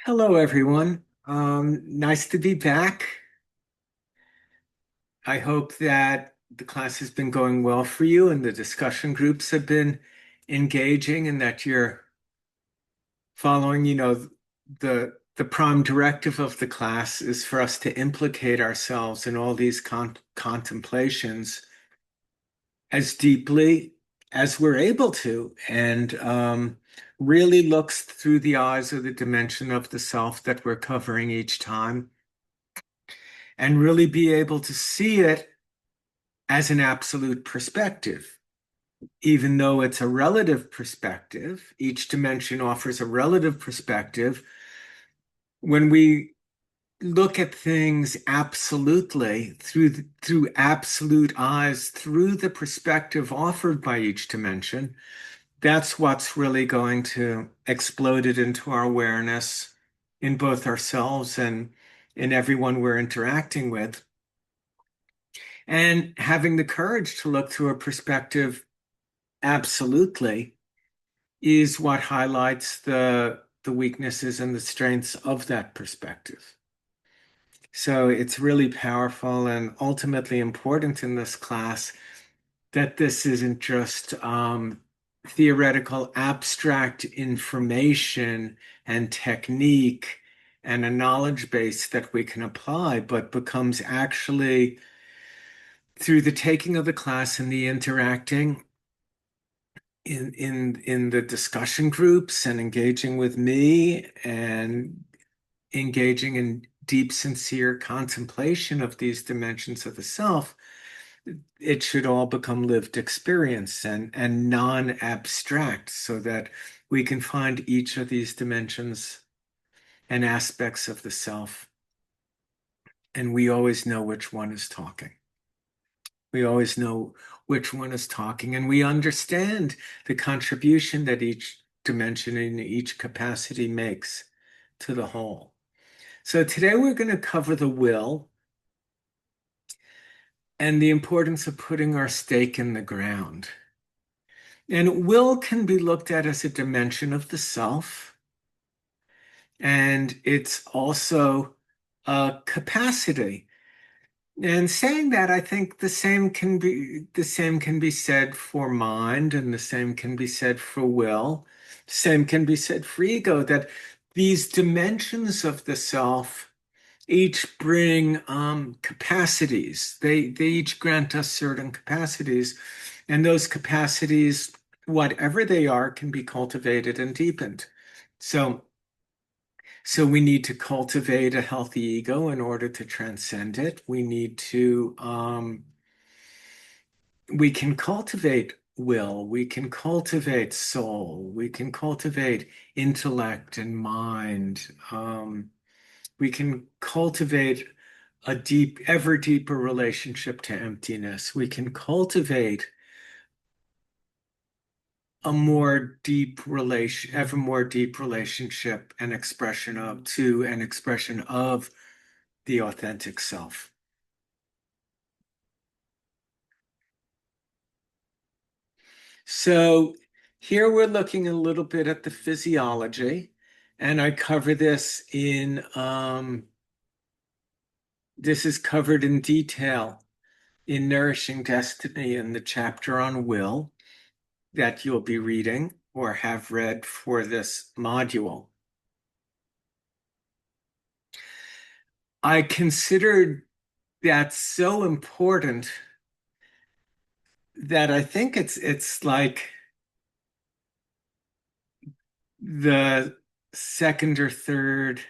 Hello, everyone. Nice to be back. I hope that the class has been going well for you and the discussion groups have been engaging and that you're following, the prime directive of the class is for us to implicate ourselves in all these contemplations as deeply as we're able to and really looks through the eyes of the dimension of the self that we're covering each time and really be able to see it as an absolute perspective. Even though it's a relative perspective, each dimension offers a relative perspective. When we look at things absolutely through absolute eyes, through the perspective offered by each dimension, that's what's really going to explode it into our awareness in both ourselves and in everyone we're interacting with. And having the courage to look through a perspective absolutely is what highlights the weaknesses and the strengths of that perspective. So it's really powerful and ultimately important in this class that this isn't just theoretical abstract information and technique and a knowledge base that we can apply, but becomes actually through the taking of the class and the interacting in the discussion groups and engaging with me and engaging in deep, sincere contemplation of these dimensions of the self, it should all become lived experience and non-abstract so that we can find each of these dimensions and aspects of the self, and we always know which one is talking. We always know which one is talking, and we understand the contribution that each dimension and each capacity makes to the whole. So today we're going to cover the will and the importance of putting our stake in the ground. And will can be looked at as a dimension of the self, and it's also a capacity. And saying that, I think the same can be said for mind, and the same can be said for will. Same can be said for ego, that these dimensions of the self each bring capacities. They each grant us certain capacities, and those capacities, whatever they are, can be cultivated and deepened. So so we need to cultivate a healthy ego in order to transcend it. We can cultivate will, we can cultivate soul, we can cultivate intellect and mind. We can cultivate a deep, ever deeper relationship to emptiness. We can cultivate a more deep relation, ever more deep relationship and expression of to an expression of the authentic self. So here we're looking a little bit at the physiology, and I cover this this is covered in detail in Nourishing Destiny in the chapter on will that you'll be reading or have read for this module. I considered that so important that I think it's like the second or third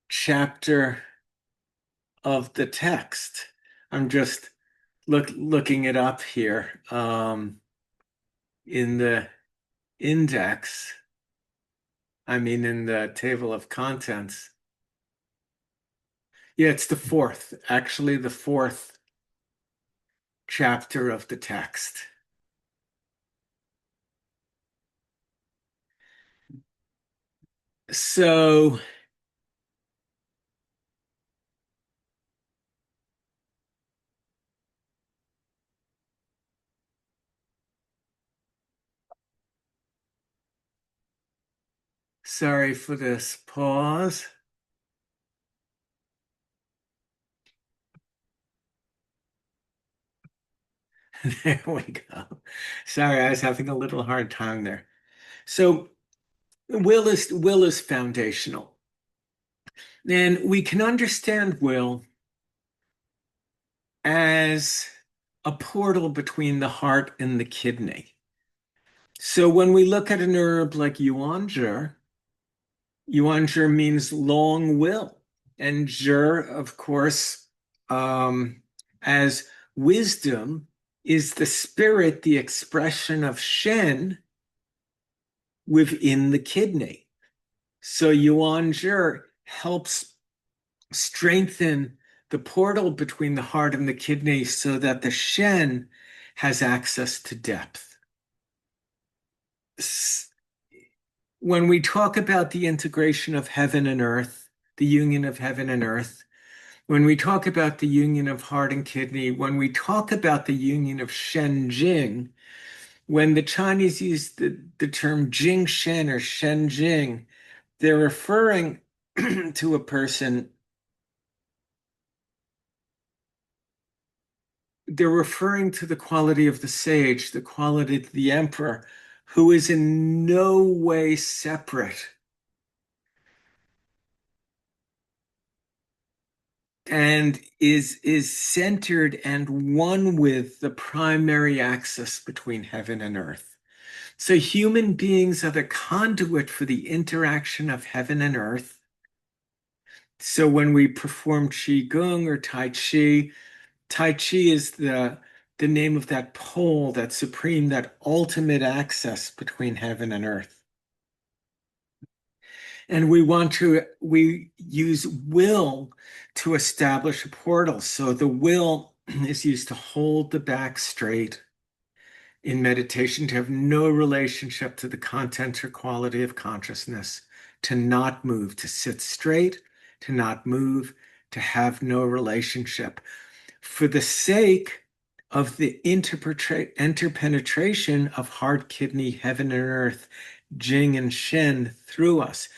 chapter of the text. I'm just looking it up here in the index. I mean, in the table of contents. Yeah, it's actually the fourth chapter of the text. So Sorry for this pause. There we go. Sorry, I was having a little hard time there. So will is foundational. And we can understand will as a portal between the heart and the kidney. So when we look at an herb like yuanzhi, yuanzhi means long will. And zhi, of course, as wisdom, is the spirit, the expression of Shen within the kidney. So yuanzhi helps strengthen the portal between the heart and the kidney so that the Shen has access to depth. When we talk about the integration of heaven and earth, the union of heaven and earth, when we talk about the union of heart and kidney, when we talk about the union of Shen Jing, when the Chinese use the term Jing Shen or Shen Jing, they're referring to a person, they're referring to the quality of the sage, the quality of the emperor, who is in no way separate and is centered and one with the primary axis between heaven and earth. So human beings are the conduit for the interaction of heaven and earth. So when we perform Qigong or Tai Chi, Tai Chi is the name of that pole, that supreme, that ultimate access between heaven and earth. And we use will to establish a portal. So the will is used to hold the back straight in meditation, to have no relationship to the content or quality of consciousness, to not move, to sit straight, to not move, to have no relationship. For the sake of the interpenetration of heart, kidney, heaven, and earth, Jing and Shen through us.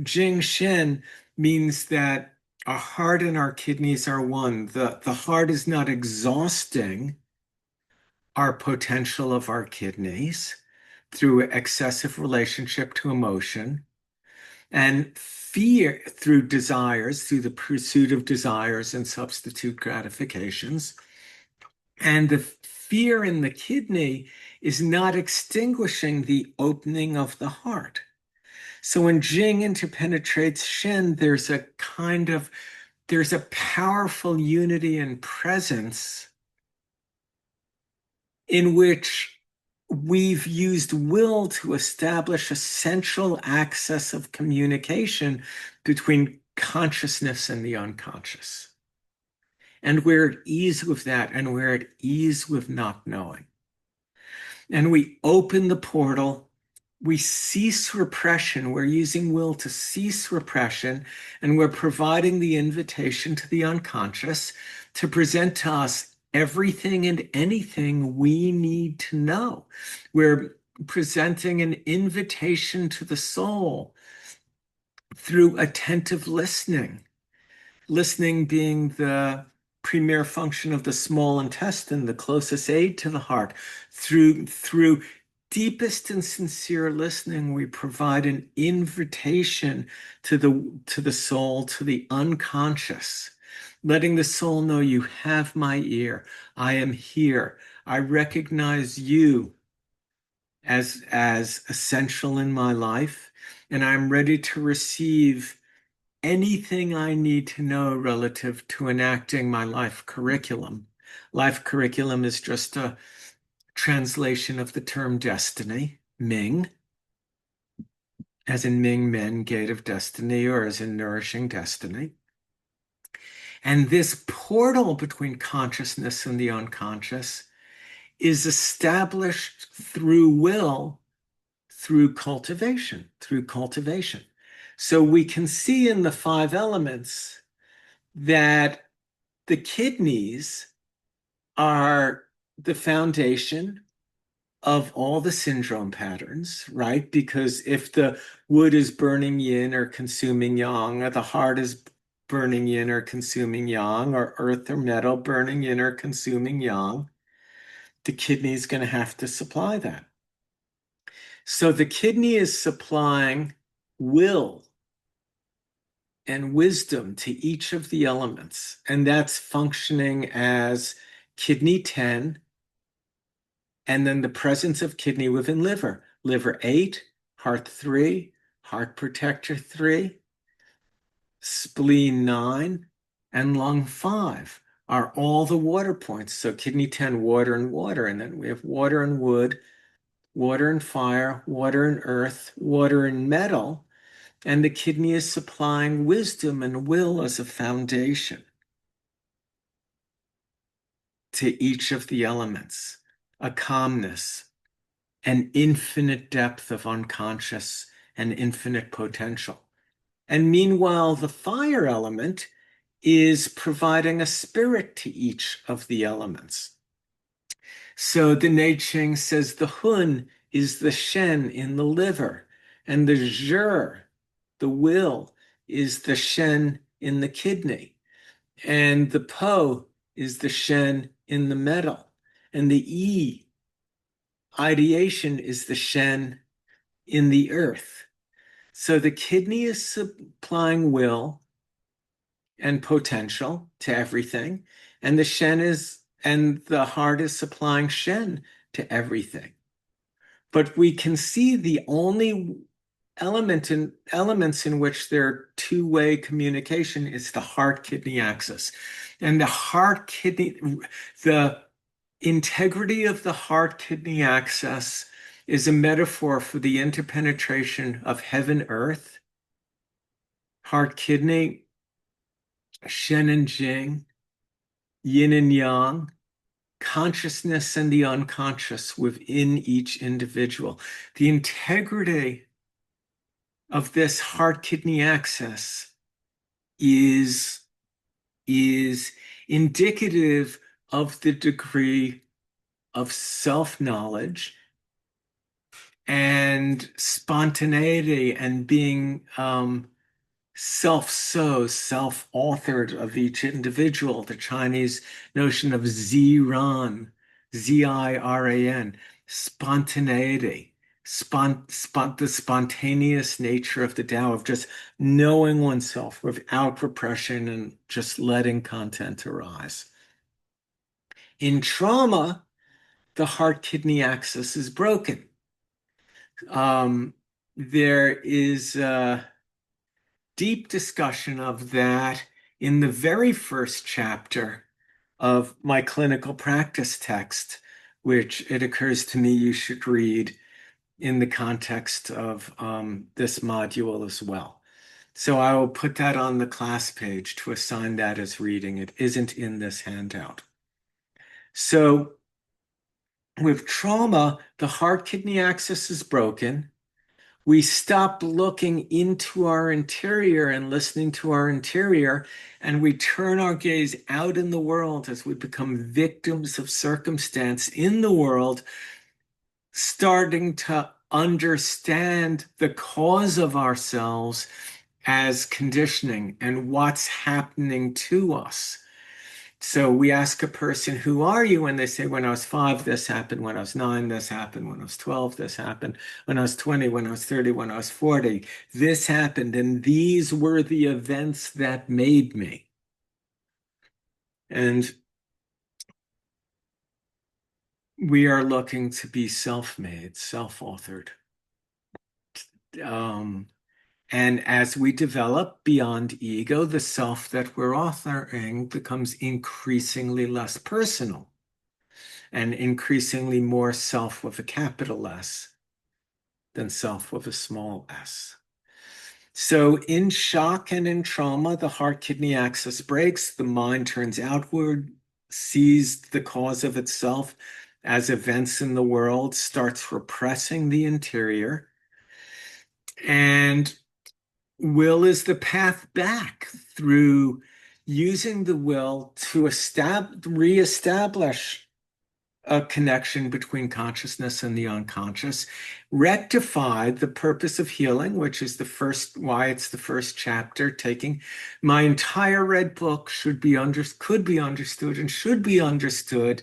Jing Shen means that our heart and our kidneys are one. The heart is not exhausting our potential of our kidneys through excessive relationship to emotion, and fear through desires, through the pursuit of desires and substitute gratifications. And the fear in the kidney is not extinguishing the opening of the heart. So when Jing interpenetrates Shen, there's a powerful unity and presence in which we've used will to establish a central axis of communication between consciousness and the unconscious. And we're at ease with that, and we're at ease with not knowing. And we open the portal, we cease repression. We're using will to cease repression, and we're providing the invitation to the unconscious to present to us everything and anything we need to know. We're presenting an invitation to the soul through attentive listening, listening being the premier function of the small intestine, the closest aid to the heart. Through deepest and sincere listening, we provide an invitation to the soul, to the unconscious, letting the soul know, you have my ear. I am here. I recognize you as essential in my life, and I'm ready to receive anything I need to know relative to enacting my life curriculum. Life curriculum is just a translation of the term destiny, Ming, as in Ming Men, Gate of Destiny, or as in Nourishing Destiny. And this portal between consciousness and the unconscious is established through will, through cultivation. So we can see in the five elements that the kidneys are the foundation of all the syndrome patterns, right? Because if the wood is burning yin or consuming yang, or the heart is burning yin or consuming yang, or earth or metal burning yin or consuming yang, the kidney is going to have to supply that. So the kidney is supplying will and wisdom to each of the elements, and that's functioning as kidney 10, and then the presence of kidney within liver. Liver 8, heart 3, heart protector 3, spleen 9, and lung 5 are all the water points. So kidney 10, water and water. And then we have water and wood, water and fire, water and earth, water and metal. And the kidney is supplying wisdom and will as a foundation to each of the elements, a calmness, an infinite depth of unconscious and infinite potential. And meanwhile, the fire element is providing a spirit to each of the elements. So the Nei Ching says the Hun is the Shen in the liver, and the Zhi, the will, is the Shen in the kidney, and the Po is the Shen in the metal, and the I, ideation, is the Shen in the earth. So the kidney is supplying will and potential to everything, and the heart is supplying Shen to everything. But we can see the only elements in which there are two-way communication is the heart-kidney axis. And the integrity of the heart-kidney axis is a metaphor for the interpenetration of heaven-earth, heart-kidney, Shen and Jing, yin and yang, consciousness and the unconscious within each individual. The integrity of this heart-kidney axis is indicative of the degree of self-knowledge and spontaneity and being self-authored of each individual. The Chinese notion of Ziran, Z-I-R-A-N, spontaneity, the spontaneous nature of the Tao of just knowing oneself without repression and just letting content arise. In trauma, the heart-kidney axis is broken. There is deep discussion of that in the very first chapter of my clinical practice text, which it occurs to me you should read in the context of this module as well. So I will put that on the class page to assign that as reading. It isn't in this handout. So with trauma, the heart-kidney axis is broken. We stop looking into our interior and listening to our interior, and we turn our gaze out in the world as we become victims of circumstance in the world, starting to understand the cause of ourselves as conditioning and what's happening to us. So we ask a person, who are you? And they say, when I was 5, this happened. When I was 9, this happened. When I was 12, this happened. When I was 20, when I was 30, when I was 40, this happened. And these were the events that made me. And we are looking to be self-made, self-authored. And as we develop beyond ego, the self that we're authoring becomes increasingly less personal and increasingly more self with a capital S than self with a small s. So in shock and in trauma, the heart-kidney axis breaks, the mind turns outward, sees the cause of itself as events in the world, starts repressing the interior, and will is the path back through using the will to reestablish a connection between consciousness and the unconscious, rectified the purpose of healing, which is why it's the first chapter. Taking my entire red book could be understood and should be understood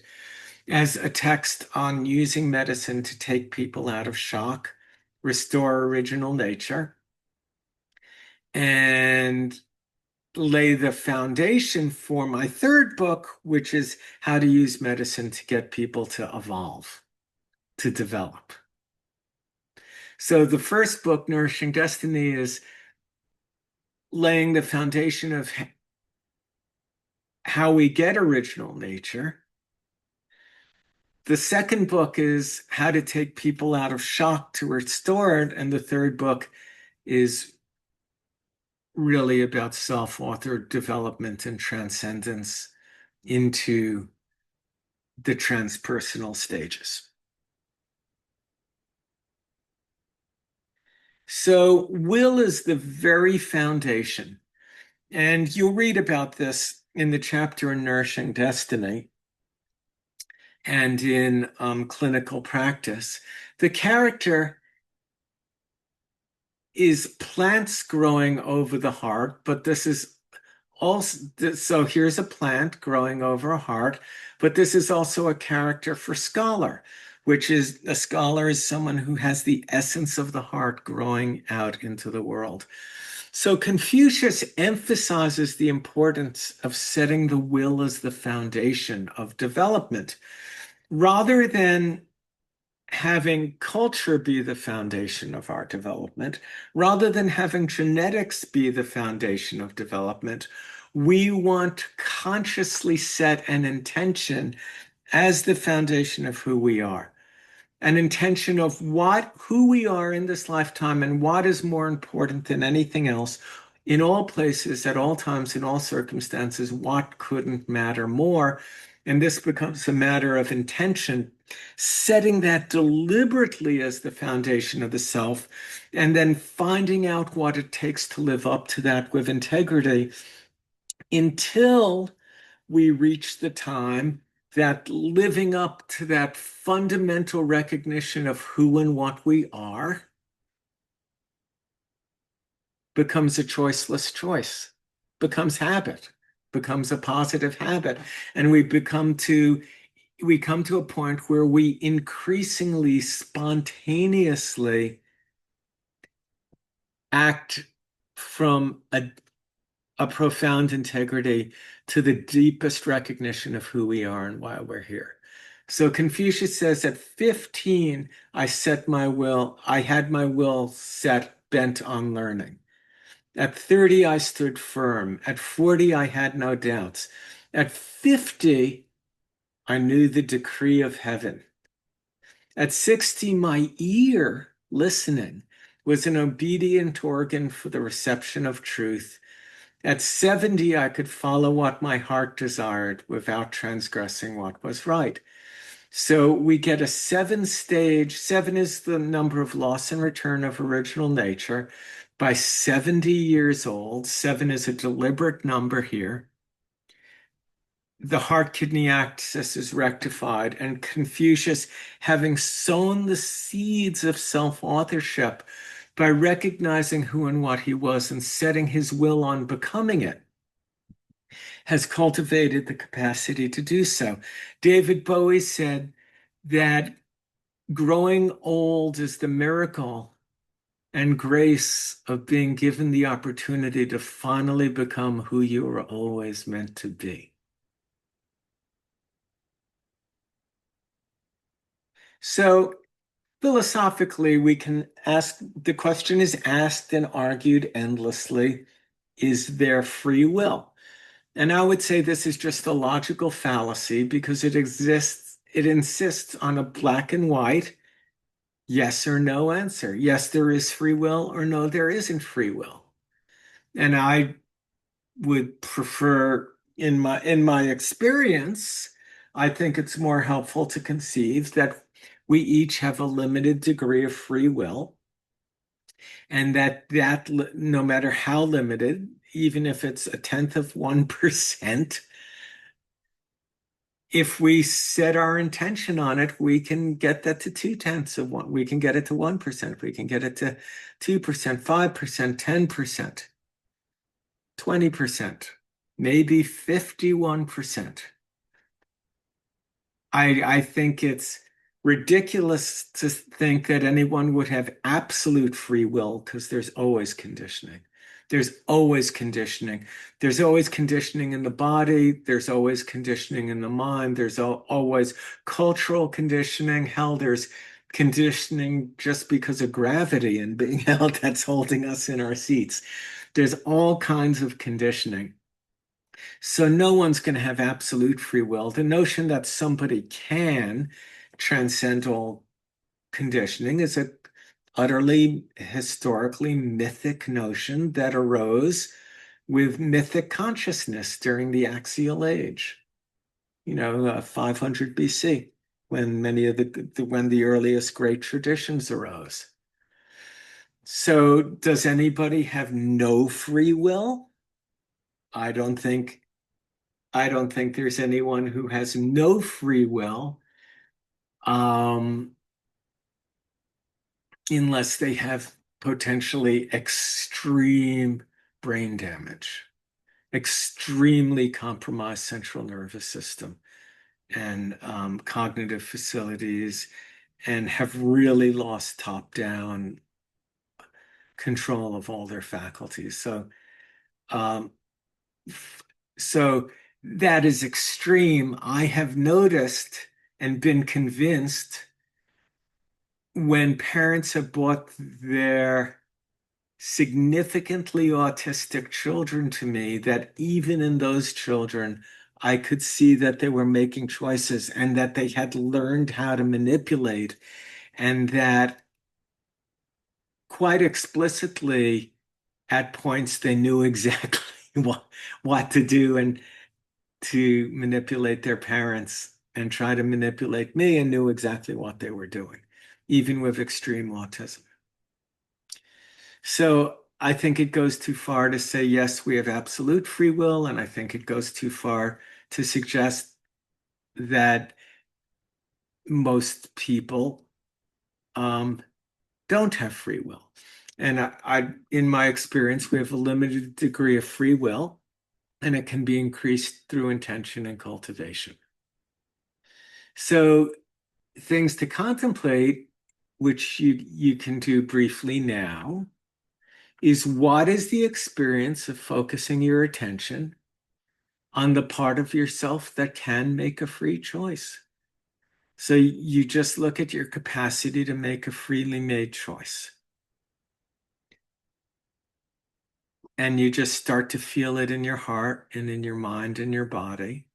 as a text on using medicine to take people out of shock, restore original nature, and lay the foundation for my third book, which is how to use medicine to get people to evolve, to develop. So the first book, Nourishing Destiny, is laying the foundation of how we get original nature. The second book is how to take people out of shock to restore it. And the third book is really about self-authored development and transcendence into the transpersonal stages. So will is the very foundation. And you'll read about this in the chapter in Nourishing Destiny and in clinical practice. The character is plants growing over the heart, but this is also, so here's a plant growing over a heart, but this is also a character for scholar, which is a scholar is someone who has the essence of the heart growing out into the world. So Confucius emphasizes the importance of setting the will as the foundation of development, rather than having culture be the foundation of our development, rather than having genetics be the foundation of development. We want to consciously set an intention as the foundation of who we are, an intention of who we are in this lifetime and what is more important than anything else in all places, at all times, in all circumstances, what couldn't matter more. And this becomes a matter of intention, setting that deliberately as the foundation of the self, and then finding out what it takes to live up to that with integrity until we reach the time that living up to that fundamental recognition of who and what we are becomes a choiceless choice, becomes habit, becomes a positive habit. And we come to a point where we increasingly spontaneously act from a profound integrity to the deepest recognition of who we are and why we're here. So Confucius says at 15, I had my will set bent on learning. At 30, I stood firm. At 40, I had no doubts. At 50, I knew the decree of heaven. At 60, my ear, listening, was an obedient organ for the reception of truth. At 70, I could follow what my heart desired without transgressing what was right. So we get a 7-stage. 7 is the number of loss and return of original nature. By 70 years old, 7 is a deliberate number here. The heart-kidney axis is rectified, and Confucius, having sown the seeds of self-authorship by recognizing who and what he was and setting his will on becoming it, has cultivated the capacity to do so. David Bowie said that growing old is the miracle and grace of being given the opportunity to finally become who you were always meant to be. So philosophically, we can ask, the question is asked and argued endlessly, is there free will? And I would say this is just a logical fallacy because it insists on a black and white yes or no answer. Yes, there is free will, or no, there isn't free will. And I would prefer, in my experience, I think it's more helpful to conceive that we each have a limited degree of free will, and that no matter how limited, even if it's 1/10 of 1%, if we set our intention on it, we can get that to 0.2%. We can get it to 1%. We can get it to 2%, 5%, 10%, 20%, maybe 51%. I think it's ridiculous to think that anyone would have absolute free will because there's always conditioning. There's always conditioning. There's always conditioning in the body. There's always conditioning in the mind. There's always cultural conditioning. Hell, there's conditioning just because of gravity and being held that's holding us in our seats. There's all kinds of conditioning. So no one's going to have absolute free will. The notion that somebody can transcend all conditioning is a utterly historically mythic notion that arose with mythic consciousness during the Axial Age, 500 BC, when when the earliest great traditions arose. So does anybody have no free will? I don't think there's anyone who has no free will, unless they have potentially extreme brain damage, extremely compromised central nervous system, and cognitive facilities, and have really lost top-down control of all their faculties. Um, so that is extreme. I have noticed and been convinced when parents have brought their significantly autistic children to me, that even in those children, I could see that they were making choices and that they had learned how to manipulate, and that quite explicitly at points they knew exactly what to do and to manipulate their parents and try to manipulate me, and knew exactly what they were doing, even with extreme autism. So I think it goes too far to say, yes, we have absolute free will. And I think it goes too far to suggest that most people don't have free will. And in my experience, we have a limited degree of free will, and it can be increased through intention and cultivation. So things to contemplate, which you can do briefly now, is what is the experience of focusing your attention on the part of yourself that can make a free choice? So you just look at your capacity to make a freely made choice. And you just start to feel it in your heart and in your mind and your body.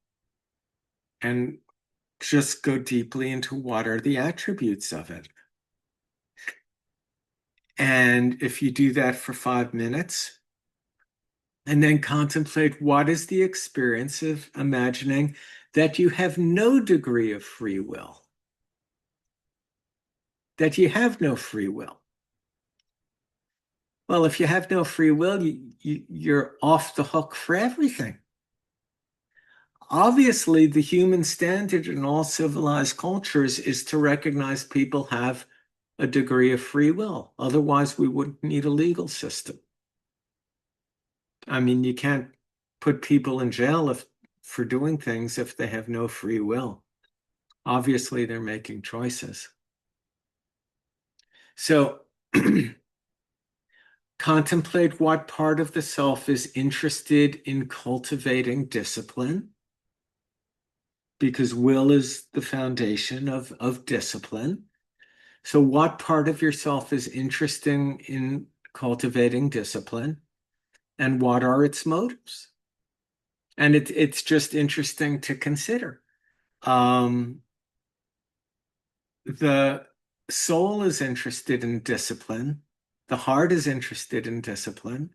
And just go deeply into what are the attributes of it. And if you do that for 5 minutes, and then contemplate what is the experience of imagining that you have no degree of free will, that you have no free will. Well, if you have no free will, you're off the hook for everything. Obviously, the human standard in all civilized cultures is to recognize people have a degree of free will. Otherwise, we wouldn't need a legal system. I mean, you can't put people in jail for doing things if they have no free will. Obviously, they're making choices. So contemplate what part of the self is interested in cultivating discipline, because will is the foundation of discipline. So what part of yourself is interested in cultivating discipline, and what are its motives? And it's just interesting to consider. The soul is interested in discipline. The heart is interested in discipline,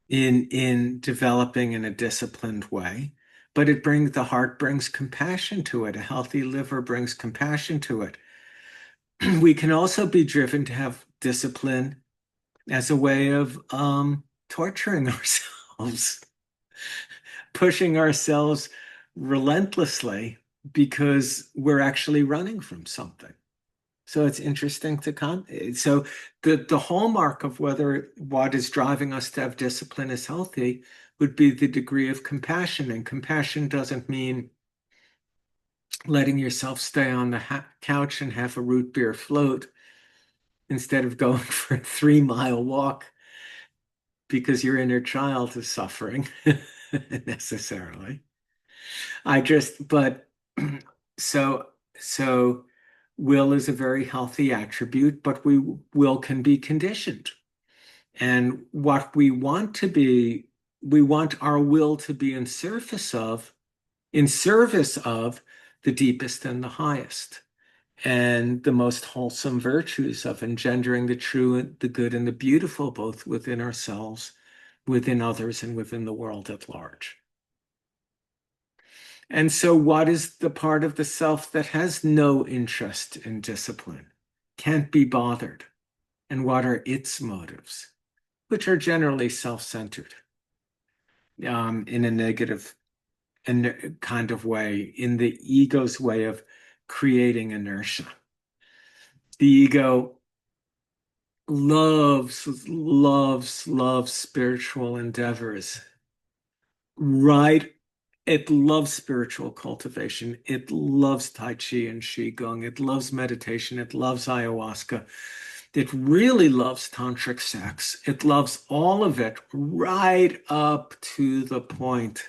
in developing in a disciplined way. But the heart brings compassion to it. A healthy liver brings compassion to it. We can also be driven to have discipline as a way of torturing ourselves, pushing ourselves relentlessly because we're actually running from something. So it's interesting to so the hallmark of whether what is driving us to have discipline is healthy would be the degree of compassion. And compassion doesn't mean letting yourself stay on the couch and have a root beer float instead of going for a 3 mile walk because your inner child is suffering necessarily. But so, so will is a very healthy attribute, but will can be conditioned. And what we want our will to be in service of the deepest and the highest, and the most wholesome virtues of engendering the true, the good, and the beautiful, both within ourselves, within others, and within the world at large. And so, what is the part of the self that has no interest in discipline, can't be bothered? And what are its motives, which are generally self-centered, in a negative kind of way, in the ego's way of creating inertia. The ego loves spiritual endeavors. Right? It loves spiritual cultivation. It loves Tai Chi and Qigong. It loves meditation. It loves ayahuasca. It really loves tantric sex. It loves all of it right up to the point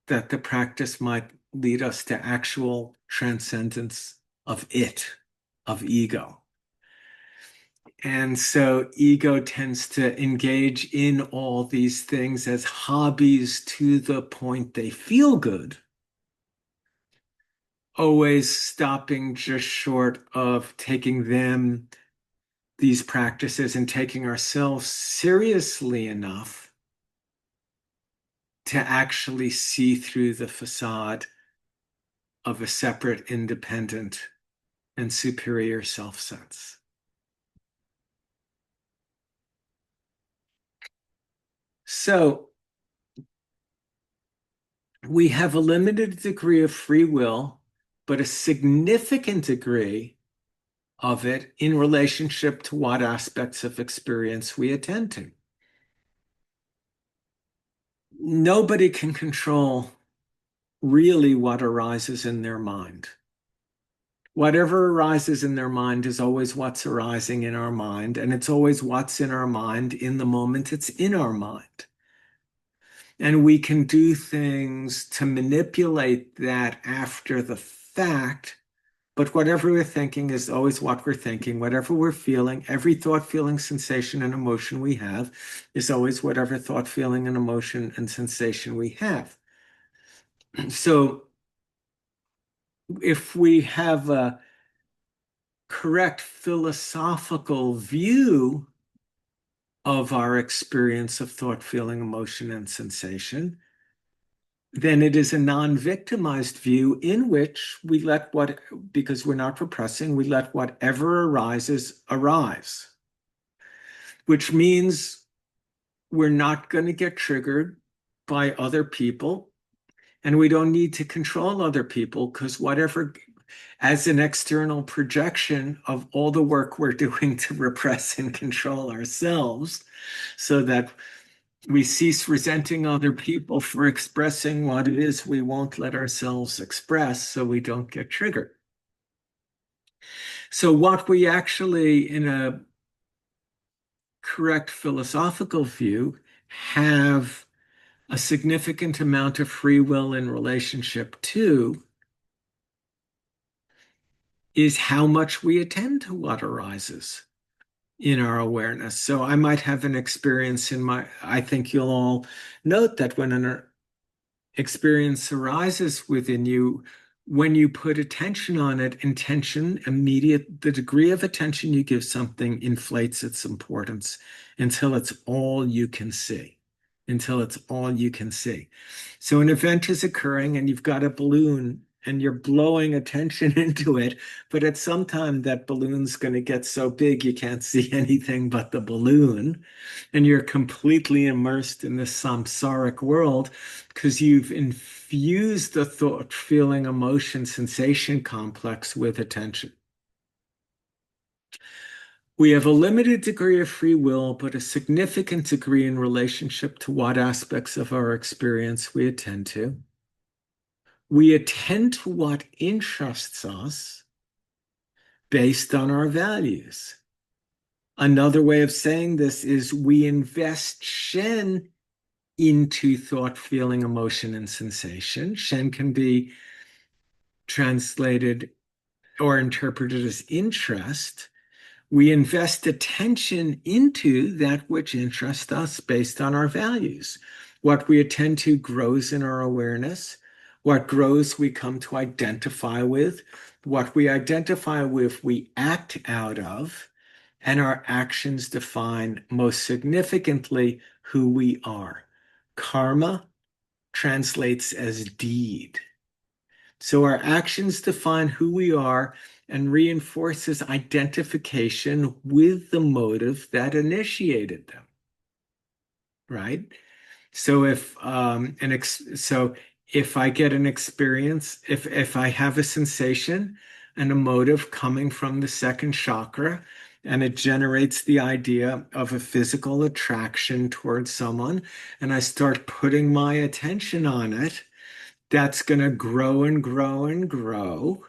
that the practice might lead us to actual transcendence of ego. And so ego tends to engage in all these things as hobbies to the point they feel good, always stopping just short of taking these practices, and taking ourselves seriously enough to actually see through the facade of a separate, independent, and superior self-sense. So we have a limited degree of free will, but a significant degree of it in relationship to what aspects of experience we attend to. Nobody can control really what arises in their mind. Whatever arises in their mind is always what's arising in our mind, and it's always what's in our mind in the moment it's in our mind. And we can do things to manipulate that after the fact, but whatever we're thinking is always what we're thinking. Whatever we're feeling, every thought, feeling, sensation, and emotion we have is always whatever thought, feeling, and emotion and sensation we have. So if we have a correct philosophical view of our experience of thought, feeling, emotion, and sensation, then it is a non-victimized view in which we let because we're not repressing, we let whatever arises arise, which means we're not going to get triggered by other people, and we don't need to control other people, because whatever, as an external projection of all the work we're doing to repress and control ourselves, so that we cease resenting other people for expressing what it is we won't let ourselves express, so we don't get triggered. So what we actually, in a correct philosophical view, have a significant amount of free will in relationship to is how much we attend to what arises in our awareness. So I might have an experience I think you'll all note that when an experience arises within you, when you put attention on it, the degree of attention you give something inflates its importance until it's all you can see. So an event is occurring and you've got a balloon and you're blowing attention into it, but at some time that balloon's going to get so big you can't see anything but the balloon, and you're completely immersed in this samsaric world because you've infused the thought, feeling, emotion, sensation complex with attention. We have a limited degree of free will, but a significant degree in relationship to what aspects of our experience we attend to. We attend to what interests us based on our values. Another way of saying this is we invest Shen into thought, feeling, emotion, and sensation. Shen can be translated or interpreted as interest. We invest attention into that which interests us based on our values. What we attend to grows in our awareness. What grows, we come to identify with. What we identify with, we act out of. And our actions define most significantly who we are. Karma translates as deed. So our actions define who we are and reinforces identification with the motive that initiated them, right? So if I get an experience, if I have a sensation and a motive coming from the second chakra, and it generates the idea of a physical attraction towards someone, and I start putting my attention on it, that's going to grow and grow and grow,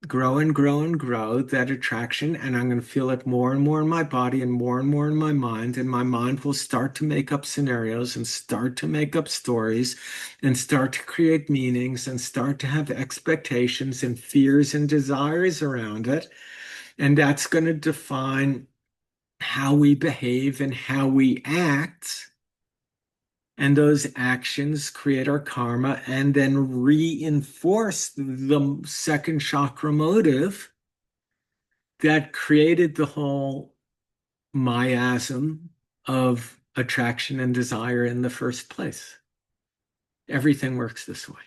grow and grow and grow that attraction. And I'm going to feel it more and more in my body and more in my mind. And my mind will start to make up scenarios and start to make up stories and start to create meanings and start to have expectations and fears and desires around it. And that's going to define how we behave and how we act. And those actions create our karma and then reinforce the second chakra motive that created the whole miasm of attraction and desire in the first place. Everything works this way.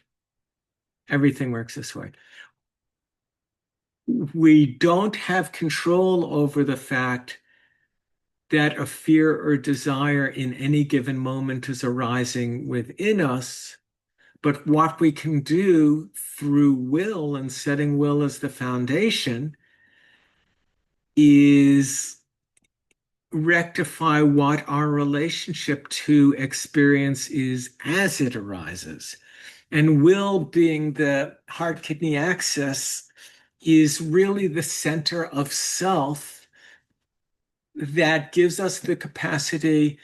Everything works this way. We don't have control over the fact that a fear or desire in any given moment is arising within us. But what we can do through will and setting will as the foundation is rectify what our relationship to experience is as it arises. And will, being the heart kidney axis, is really the center of self that gives us the capacity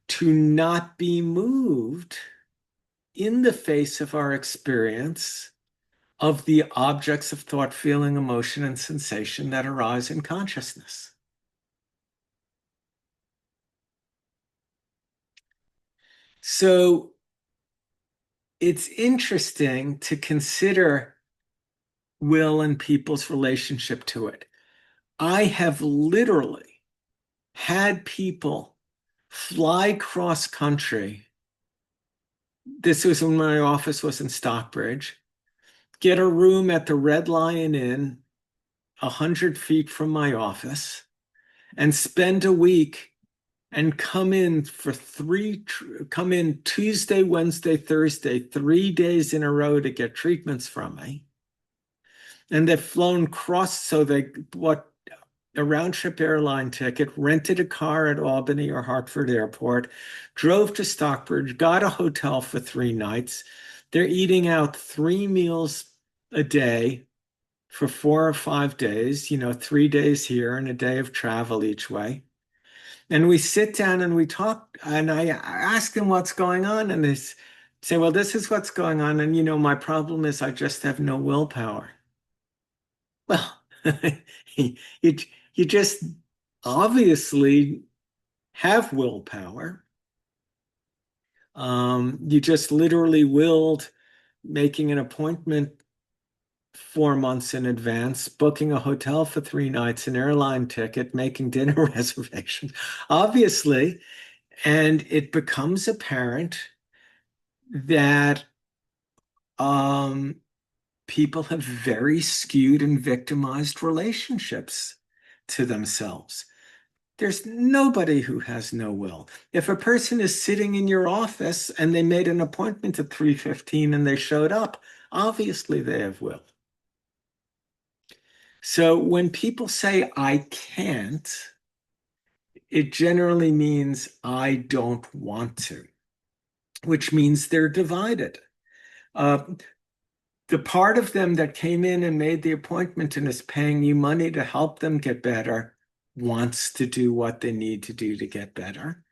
to not be moved in the face of our experience of the objects of thought, feeling, emotion, and sensation that arise in consciousness. So it's interesting to consider will and people's relationship to it. I have literally had people fly cross country. This was when my office was in Stockbridge. Get a room at the Red Lion Inn, 100 feet from my office, and spend a week and come in Tuesday, Wednesday, Thursday, 3 days in a row to get treatments from me. And they've flown so they bought a round trip airline ticket, rented a car at Albany or Hartford Airport, drove to Stockbridge, got a hotel for 3 nights. They're eating out 3 meals a day for 4 or 5 days, 3 days here and a day of travel each way. And we sit down and we talk, and I ask them what's going on, and they say, well, this is what's going on. And, my problem is I just have no willpower. Well, you, you just obviously have willpower. You just literally willed making an appointment 4 months in advance, booking a hotel for 3 nights, an airline ticket, making dinner reservations, obviously. And it becomes apparent that people have very skewed and victimized relationships to themselves. There's nobody who has no will. If a person is sitting in your office and they made an appointment at 3:15 and they showed up, obviously they have will. So when people say, I can't, it generally means I don't want to, which means they're divided. Uh, the part of them that came in and made the appointment and is paying you money to help them get better wants to do what they need to do to get better.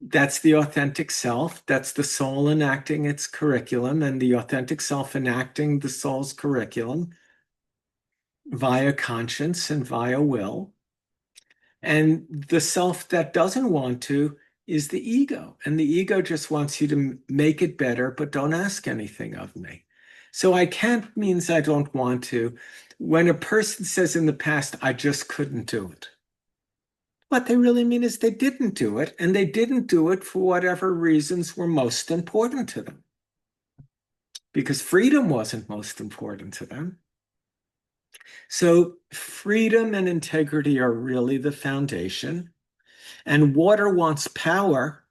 That's the authentic self. That's the soul enacting its curriculum, and the authentic self enacting the soul's curriculum via conscience and via will. And the self that doesn't want to is the ego. And the ego just wants you to make it better, but don't ask anything of me. So I can't means I don't want to. When a person says in the past, I just couldn't do it, what they really mean is they didn't do it, and they didn't do it for whatever reasons were most important to them. Because freedom wasn't most important to them. So freedom and integrity are really the foundation. And water wants power.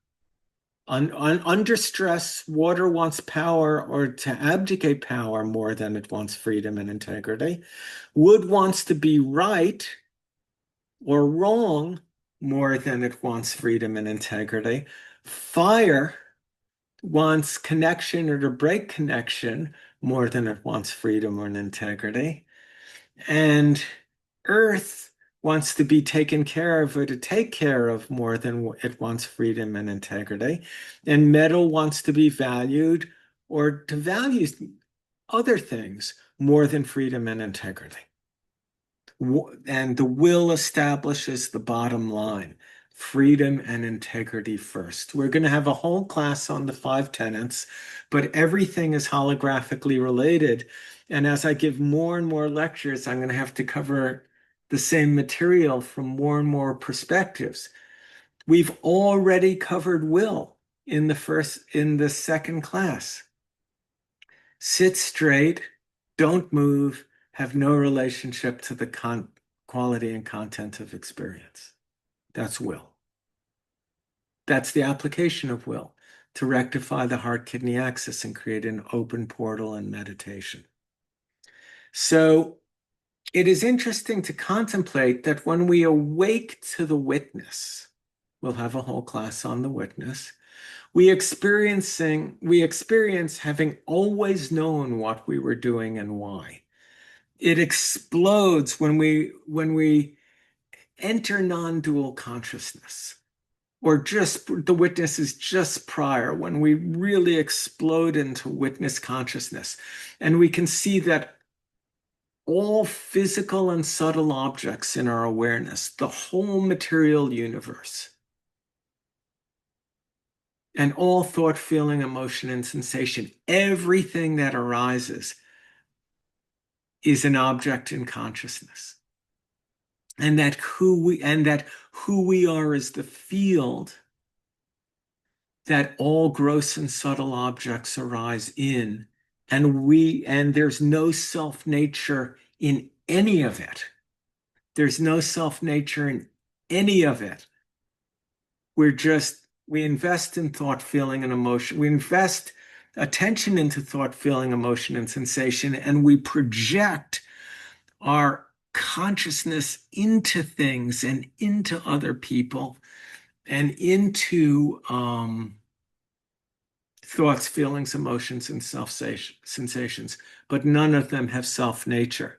Under stress, water wants power or to abdicate power more than it wants freedom and integrity. Wood wants to be right or wrong more than it wants freedom and integrity. Fire wants connection or to break connection more than it wants freedom or integrity. And earth wants to be taken care of or to take care of more than it wants freedom and integrity. And metal wants to be valued or to value other things more than freedom and integrity. And the will establishes the bottom line. Freedom and integrity first. We're going to have a whole class on the 5 tenets, but everything is holographically related. And as I give more and more lectures, I'm going to have to cover the same material from more and more perspectives. We've already covered will in the second class. Sit straight, don't move, have no relationship to the quality and content of experience. That's will. That's the application of will to rectify the heart-kidney axis and create an open portal in meditation. So it is interesting to contemplate that when we awake to the witness, we'll have a whole class on the witness, we experience having always known what we were doing and why. It explodes when we enter non-dual consciousness, or just the witness is just prior, when we really explode into witness consciousness. And we can see that all physical and subtle objects in our awareness, the whole material universe, and all thought, feeling, emotion, and sensation, everything that arises is an object in consciousness. And that who we are is the field that all gross and subtle objects arise in. And there's no self-nature in any of it. There's no self-nature in any of it. We invest in thought, feeling, and emotion. We invest attention into thought, feeling, emotion, and sensation, and we project our consciousness into things and into other people and into thoughts, feelings, emotions, and sensations, but none of them have self-nature.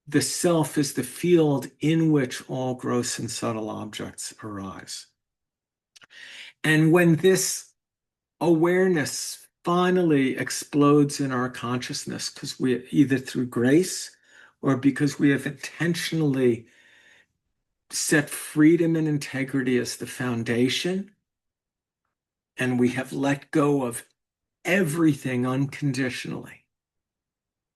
The self is the field in which all gross and subtle objects arise. And when this awareness finally explodes in our consciousness, because we either through grace or because we have intentionally set freedom and integrity as the foundation, and we have let go of everything unconditionally.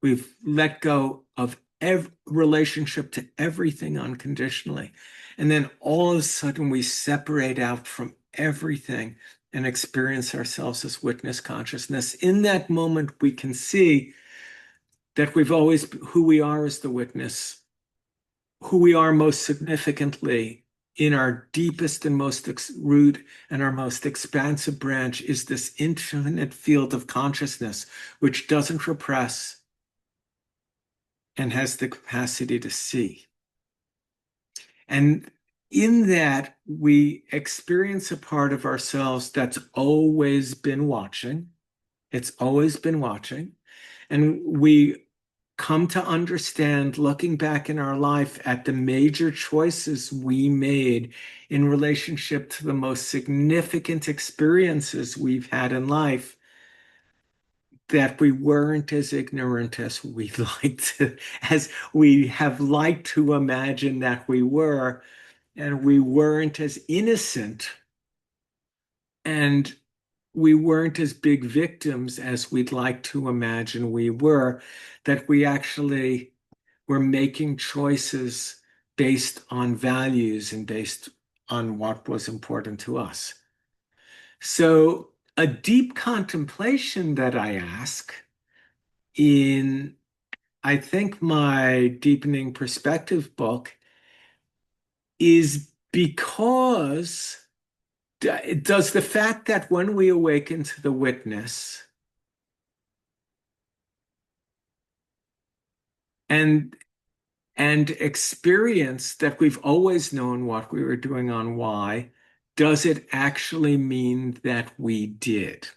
We've let go of every relationship to everything unconditionally. And then all of a sudden we separate out from everything and experience ourselves as witness consciousness. In that moment, we can see that we've always, who we are as the witness, who we are most significantly in our deepest and most root and our most expansive branch is this infinite field of consciousness, which doesn't repress and has the capacity to see. And in that, we experience a part of ourselves that's always been watching. It's always been watching. And we come to understand, looking back in our life at the major choices we made in relationship to the most significant experiences we've had in life, that we weren't as ignorant as we'd like to, as we have liked to imagine that we were, and we weren't as innocent, and we weren't as big victims as we'd like to imagine we were, that we actually were making choices based on values and based on what was important to us. So, a deep contemplation that I ask in, I think, my Deepening Perspective book is because does the fact that when we awaken to the witness and experience that we've always known what we were doing on why, does it actually mean that we did?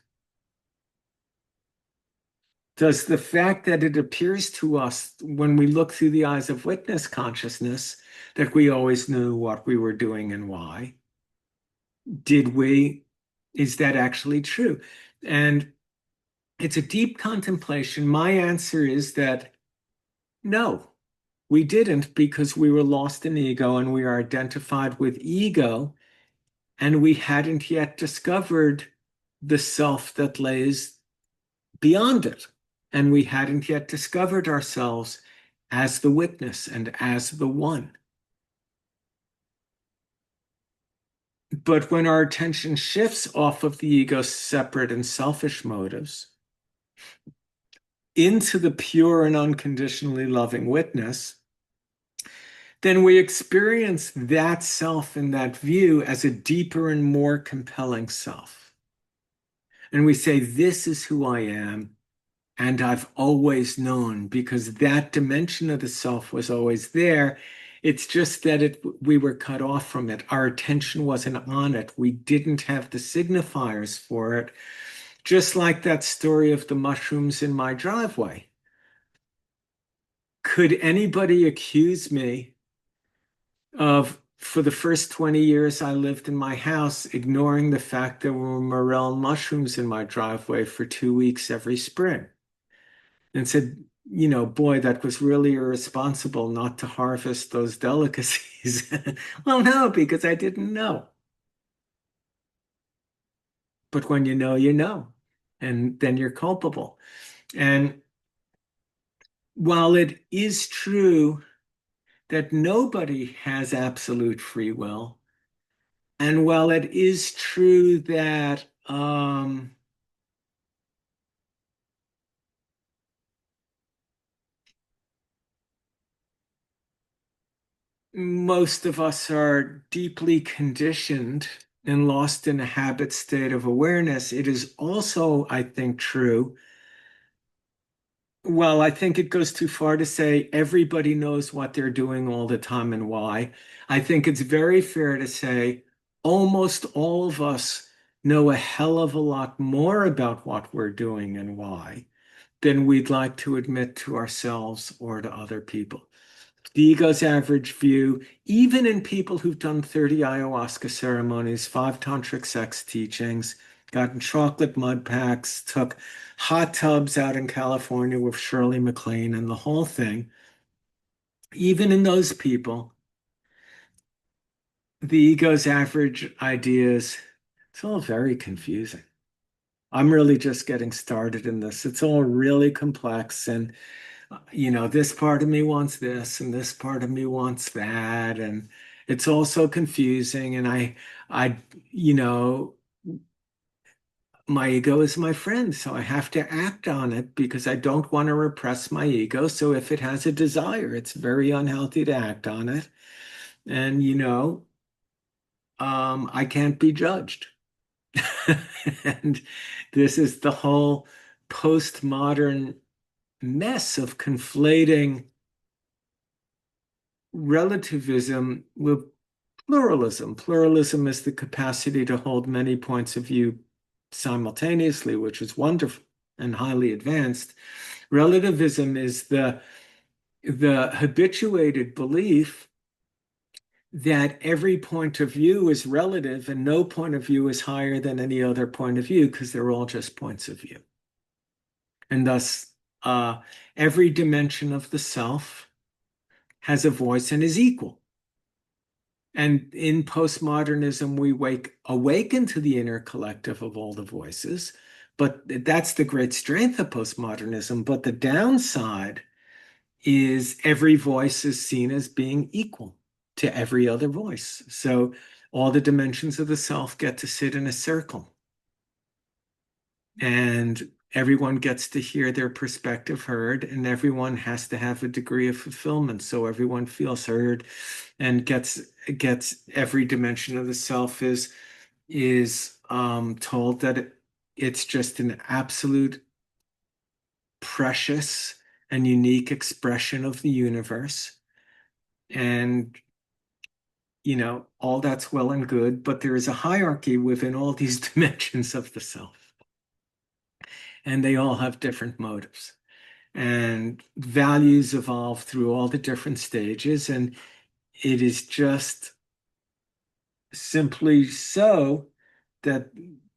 Does the fact that it appears to us when we look through the eyes of witness consciousness that we always knew what we were doing and why, did we? Is that actually true? And it's a deep contemplation. My answer is that no, we didn't, because we were lost in ego and we are identified with ego, and we hadn't yet discovered the self that lays beyond it. And we hadn't yet discovered ourselves as the witness and as the one. But when our attention shifts off of the ego's separate and selfish motives into the pure and unconditionally loving witness, then we experience that self and that view as a deeper and more compelling self. And we say, this is who I am, and I've always known, because that dimension of the self was always there. It's just that we were cut off from it. Our attention wasn't on it. We didn't have the signifiers for it. Just like that story of the mushrooms in my driveway. Could anybody accuse me of, for the first 20 years I lived in my house, ignoring the fact there were morel mushrooms in my driveway for 2 weeks every spring? And said, boy, that was really irresponsible not to harvest those delicacies. Well, no, because I didn't know. But when you know, and then you're culpable. And while it is true that nobody has absolute free will, and while it is true that most of us are deeply conditioned and lost in a habit state of awareness, it is also, I think, true. Well, I think it goes too far to say everybody knows what they're doing all the time and why. I think it's very fair to say almost all of us know a hell of a lot more about what we're doing and why than we'd like to admit to ourselves or to other people. The ego's average view, even in people who've done 30 ayahuasca ceremonies, 5 tantric sex teachings, gotten chocolate mud packs, took hot tubs out in California with Shirley MacLaine and the whole thing, even in those people, the ego's average ideas, it's all very confusing. I'm really just getting started in this. It's all really complex, and this part of me wants this and this part of me wants that, and it's all so confusing. And I, you know, my ego is my friend, so I have to act on it because I don't want to repress my ego. So if it has a desire, it's very unhealthy to act on it. And, I can't be judged. And this is the whole postmodern mess of conflating relativism with pluralism. Pluralism is the capacity to hold many points of view simultaneously, which is wonderful and highly advanced. Relativism is the habituated belief that every point of view is relative and no point of view is higher than any other point of view because they're all just points of view. And thus, every dimension of the self has a voice and is equal. And in postmodernism, we awaken to the inner collective of all the voices. But that's the great strength of postmodernism. But the downside is every voice is seen as being equal to every other voice. So all the dimensions of the self get to sit in a circle. And everyone gets to hear their perspective heard, and everyone has to have a degree of fulfillment. So everyone feels heard and gets every dimension of the self is told that it's just an absolute precious and unique expression of the universe. And all that's well and good, but there is a hierarchy within all these dimensions of the self. And they all have different motives. And values evolve through all the different stages. And it is just simply so that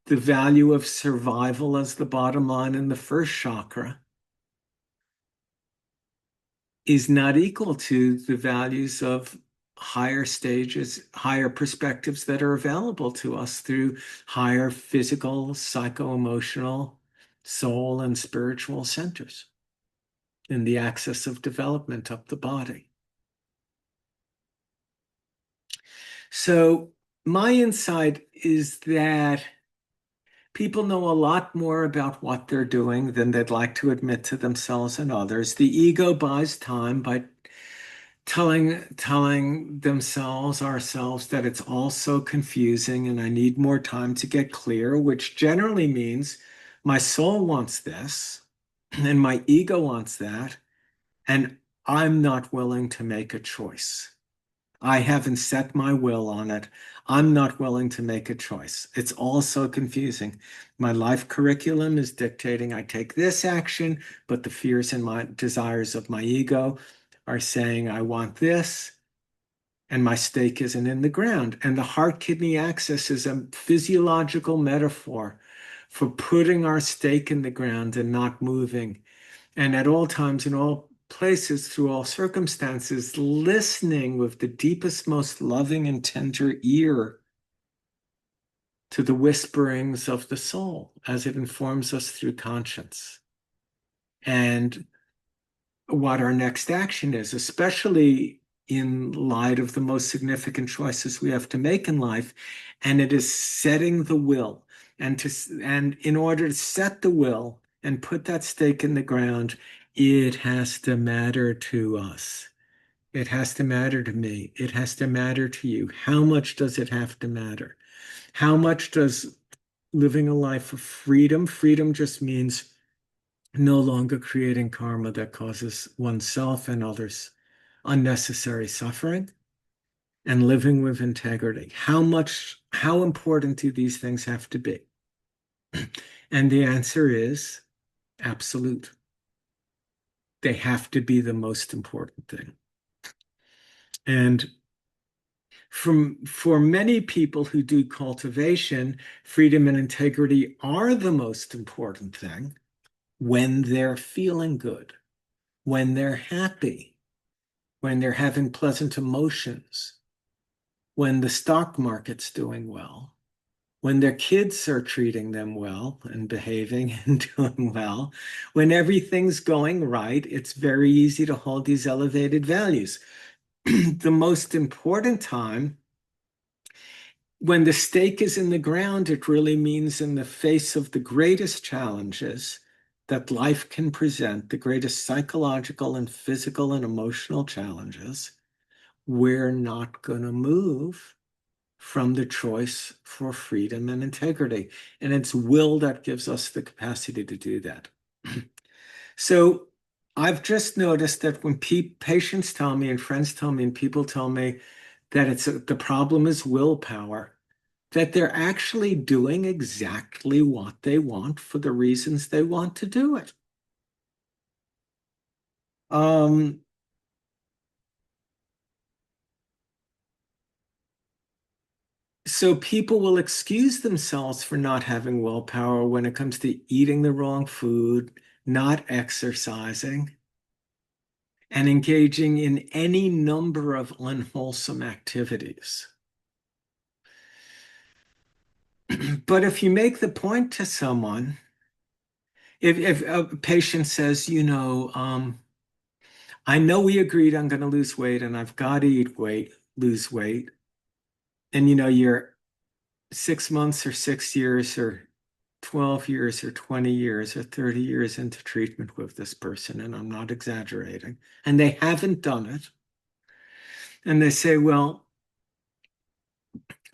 the value of survival as the bottom line in the first chakra is not equal to the values of higher stages, higher perspectives that are available to us through higher physical, psycho-emotional, soul, and spiritual centers in the axis of development of the body. So my insight is that people know a lot more about what they're doing than they'd like to admit to themselves and others. The ego buys time by telling themselves, ourselves, that it's all so confusing and I need more time to get clear, which generally means my soul wants this and my ego wants that, and I'm not willing to make a choice. I haven't set my will on it. I'm not willing to make a choice. It's all so confusing. My life curriculum is dictating I take this action, but the fears and my desires of my ego are saying I want this, and my stake isn't in the ground. And the heart-kidney axis is a physiological metaphor for putting our stake in the ground and not moving. And at all times, in all places, through all circumstances, listening with the deepest, most loving and tender ear to the whisperings of the soul as it informs us through conscience. And what our next action is, especially in light of the most significant choices we have to make in life, and it is setting the will. And in order to set the will and put that stake in the ground, it has to matter to us. It has to matter to me. It has to matter to you. How much does it have to matter? How much does living a life of freedom? Freedom just means no longer creating karma that causes oneself and others unnecessary suffering, and living with integrity. How important do these things have to be? And the answer is absolute. They have to be the most important thing. And for many people who do cultivation, freedom and integrity are the most important thing when they're feeling good, when they're happy, when they're having pleasant emotions, when the stock market's doing well, when their kids are treating them well and behaving and doing well, when everything's going right, it's very easy to hold these elevated values. The most important time when the stake is in the ground, it really means in the face of the greatest challenges that life can present, the greatest psychological and physical and emotional challenges, we're not going to move from the choice for freedom and integrity. And it's will that gives us the capacity to do that. So I've just noticed that when patients tell me and friends tell me and people tell me that the problem is willpower, that they're actually doing exactly what they want for the reasons they want to do it. Um, so people will excuse themselves for not having willpower when it comes to eating the wrong food, not exercising, and engaging in any number of unwholesome activities. But if you make the point to someone, if a patient says, I know we agreed I'm going to lose weight and I've got to lose weight, and you're 6 months or 6 years or 12 years or 20 years or 30 years into treatment with this person, and I'm not exaggerating, and they haven't done it, and they say, well,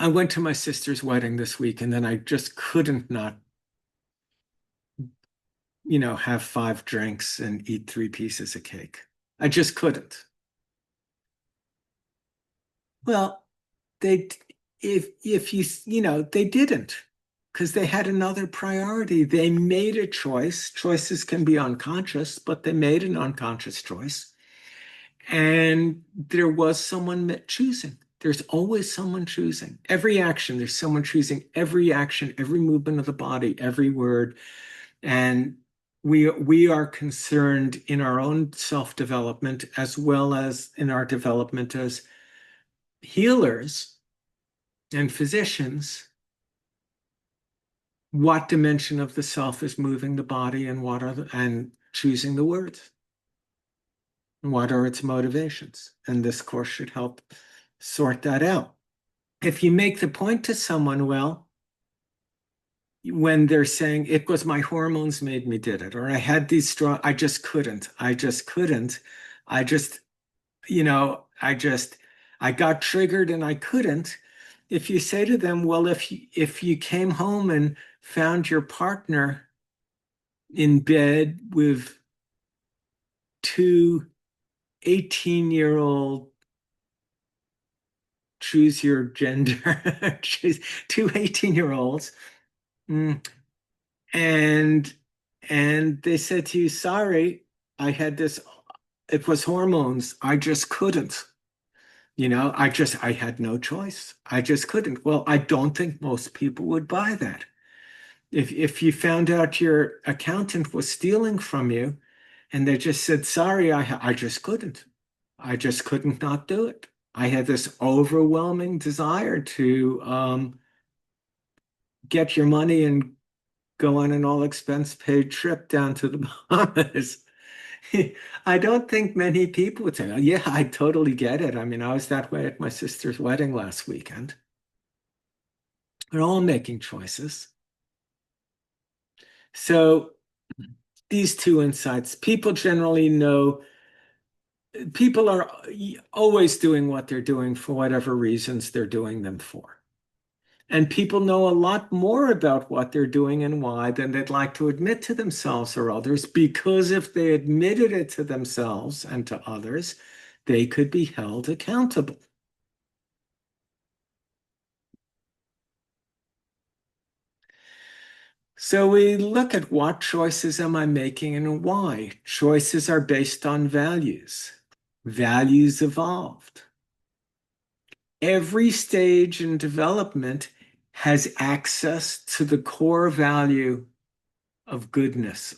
I went to my sister's wedding this week and then I just couldn't not, have 5 drinks and eat 3 pieces of cake. I just couldn't. Well, they, if they didn't because they had another priority. They made a choice. Choices can be unconscious, but they made an unconscious choice. And there was someone choosing. There's always someone choosing. Every action, there's someone choosing every action, every movement of the body, every word. And we are concerned in our own self-development as well as in our development as healers and physicians, what dimension of the self is moving the body and and choosing the words. And what are its motivations? And this course should help sort that out. If you make the point to someone, well, when they're saying it was my hormones made me did it, or I had these strong, I just couldn't, I just couldn't, I just, I got triggered and I couldn't. If you say to them, well, if you came home and found your partner in bed with two 18-year-old, choose your gender, two 18-year-olds, and they said to you, sorry, I had this, it was hormones, I just couldn't. I had no choice. I just couldn't. Well, I don't think most people would buy that. If you found out your accountant was stealing from you and they just said, sorry, I just couldn't. I just couldn't not do it. I had this overwhelming desire to get your money and go on an all expense paid trip down to the Bahamas. I don't think many people would say, oh, yeah, I totally get it. I mean, I was that way at my sister's wedding last weekend. We're all making choices. So these two insights, people generally know, people are always doing what they're doing for whatever reasons they're doing them for. And people know a lot more about what they're doing and why than they'd like to admit to themselves or others, because if they admitted it to themselves and to others, they could be held accountable. So we look at what choices am I making and why. Choices are based on values. Values evolved. Every stage in development has access to the core value of goodness,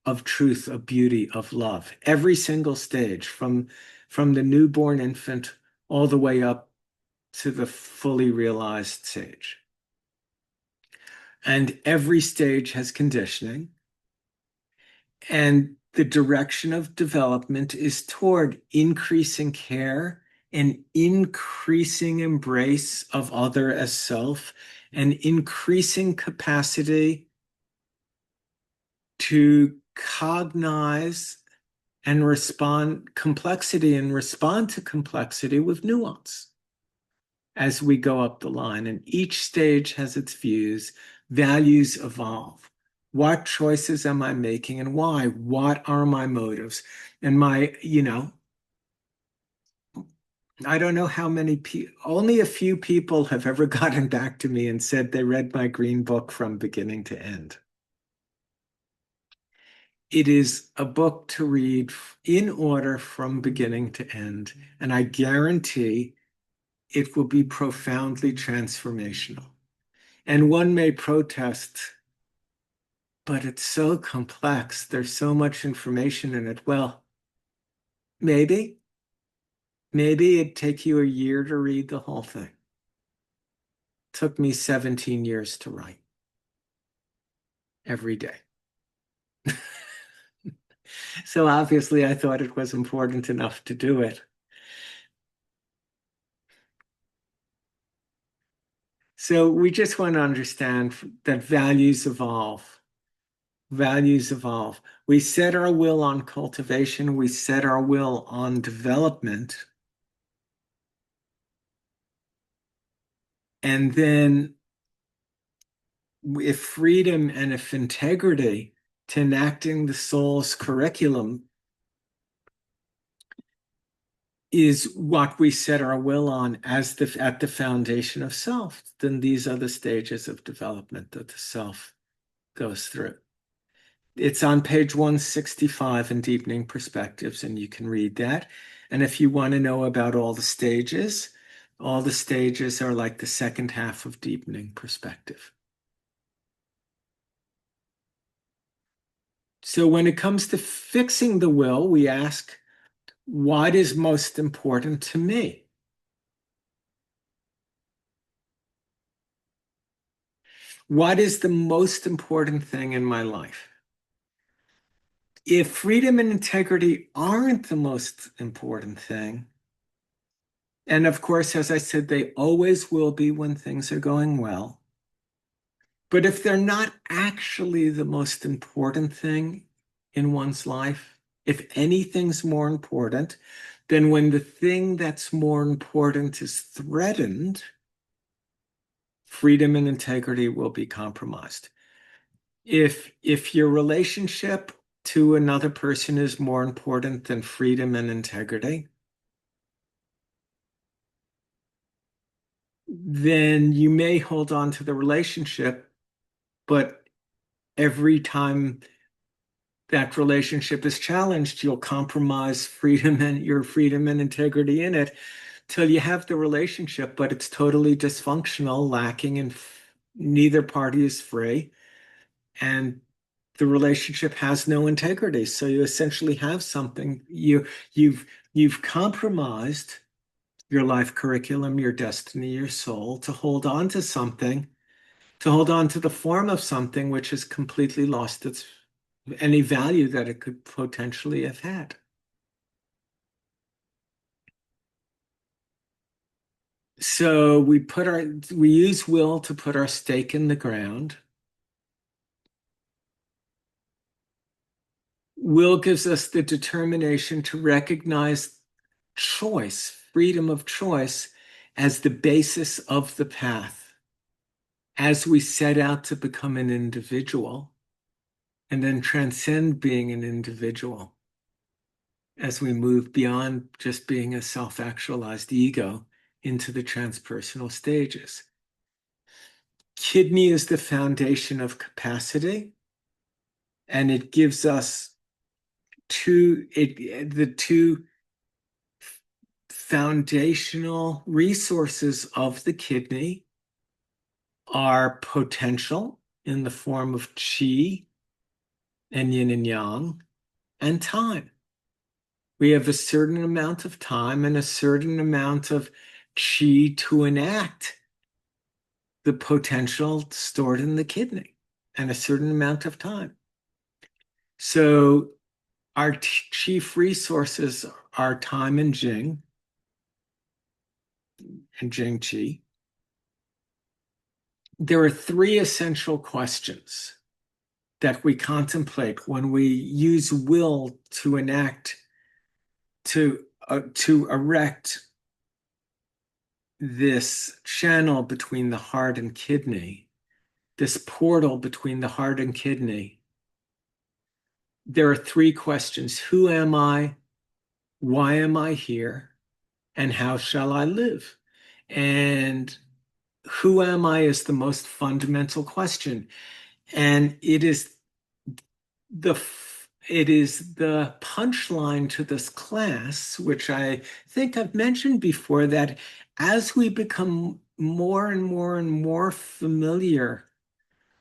of truth, of beauty, of love. Every single stage, from the newborn infant all the way up to the fully realized stage. And every stage has conditioning. And the direction of development is toward increasing care an increasing embrace of other as self, an increasing capacity to cognize and respond to complexity with nuance as we go up the line. And each stage has its views, values evolve. What choices am I making and why? What are my motives? And I don't know how many people, only a few people have ever gotten back to me and said they read my green book from beginning to end. It is a book to read in order from beginning to end, and I guarantee it will be profoundly transformational. And one may protest, but it's so complex. There's so much information in it. Well, maybe, maybe it'd take you a year to read the whole thing. It took me 17 years to write every day. So obviously, I thought it was important enough to do it. So we just want to understand that values evolve. Values evolve. We set our will on cultivation, we set our will on development. And then, if freedom and if integrity to enacting the soul's curriculum is what we set our will on as at the foundation of self, then these are the stages of development that the self goes through. It's on page 165 in Deepening Perspectives, and you can read that. And if you want to know about all the stages are like the second half of Deepening Perspective. So when it comes to fixing the will, we ask, what is most important to me? What is the most important thing in my life? If freedom and integrity aren't the most important thing, and of course, as I said, they always will be when things are going well, but if they're not actually the most important thing in one's life, if anything's more important, then when the thing that's more important is threatened, freedom and integrity will be compromised. If your relationship to another person is more important than freedom and integrity, then you may hold on to the relationship, but every time that relationship is challenged, you'll compromise your freedom and integrity in it till you have the relationship, but it's totally dysfunctional, lacking, and neither party is free. And the relationship has no integrity. So you essentially have something you've compromised your life curriculum, your destiny, your soul to hold on to something, to hold on to the form of something which has completely lost its any value that it could potentially have had. So we use will to put our stake in the ground. Will gives us the determination to recognize choice, freedom of choice, as the basis of the path. As we set out to become an individual and then transcend being an individual, as we move beyond just being a self-actualized ego into the transpersonal stages. Kidney is the foundation of capacity, and it gives us the two foundational resources of the kidney are potential in the form of qi and yin and yang, and time. We have a certain amount of time and a certain amount of qi to enact the potential stored in the kidney, and a certain amount of time. So our chief resources are time and jing, and Jing Qi. There are three essential questions that we contemplate when we use will to enact, to erect this channel between the heart and kidney, this portal between the heart and kidney. There are three questions. Who am I? Why am I here? And how shall I live? And who am I is the most fundamental question. And the it is the punchline to this class, which I think I've mentioned before, that as we become more and more and more familiar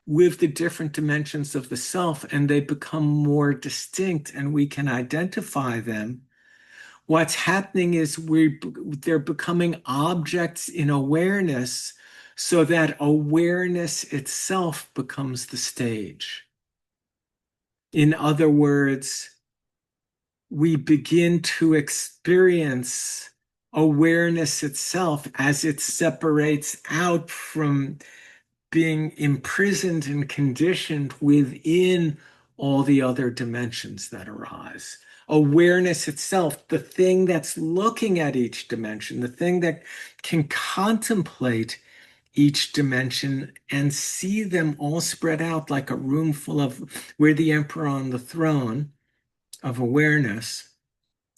with the different dimensions of the self, and they become more distinct and we can identify them, what's happening is they're becoming objects in awareness, so that awareness itself becomes the stage. In other words, we begin to experience awareness itself as it separates out from being imprisoned and conditioned within all the other dimensions that arise. Awareness itself, the thing that's looking at each dimension, the thing that can contemplate each dimension and see them all spread out like a room full of, we're the emperor on the throne of awareness,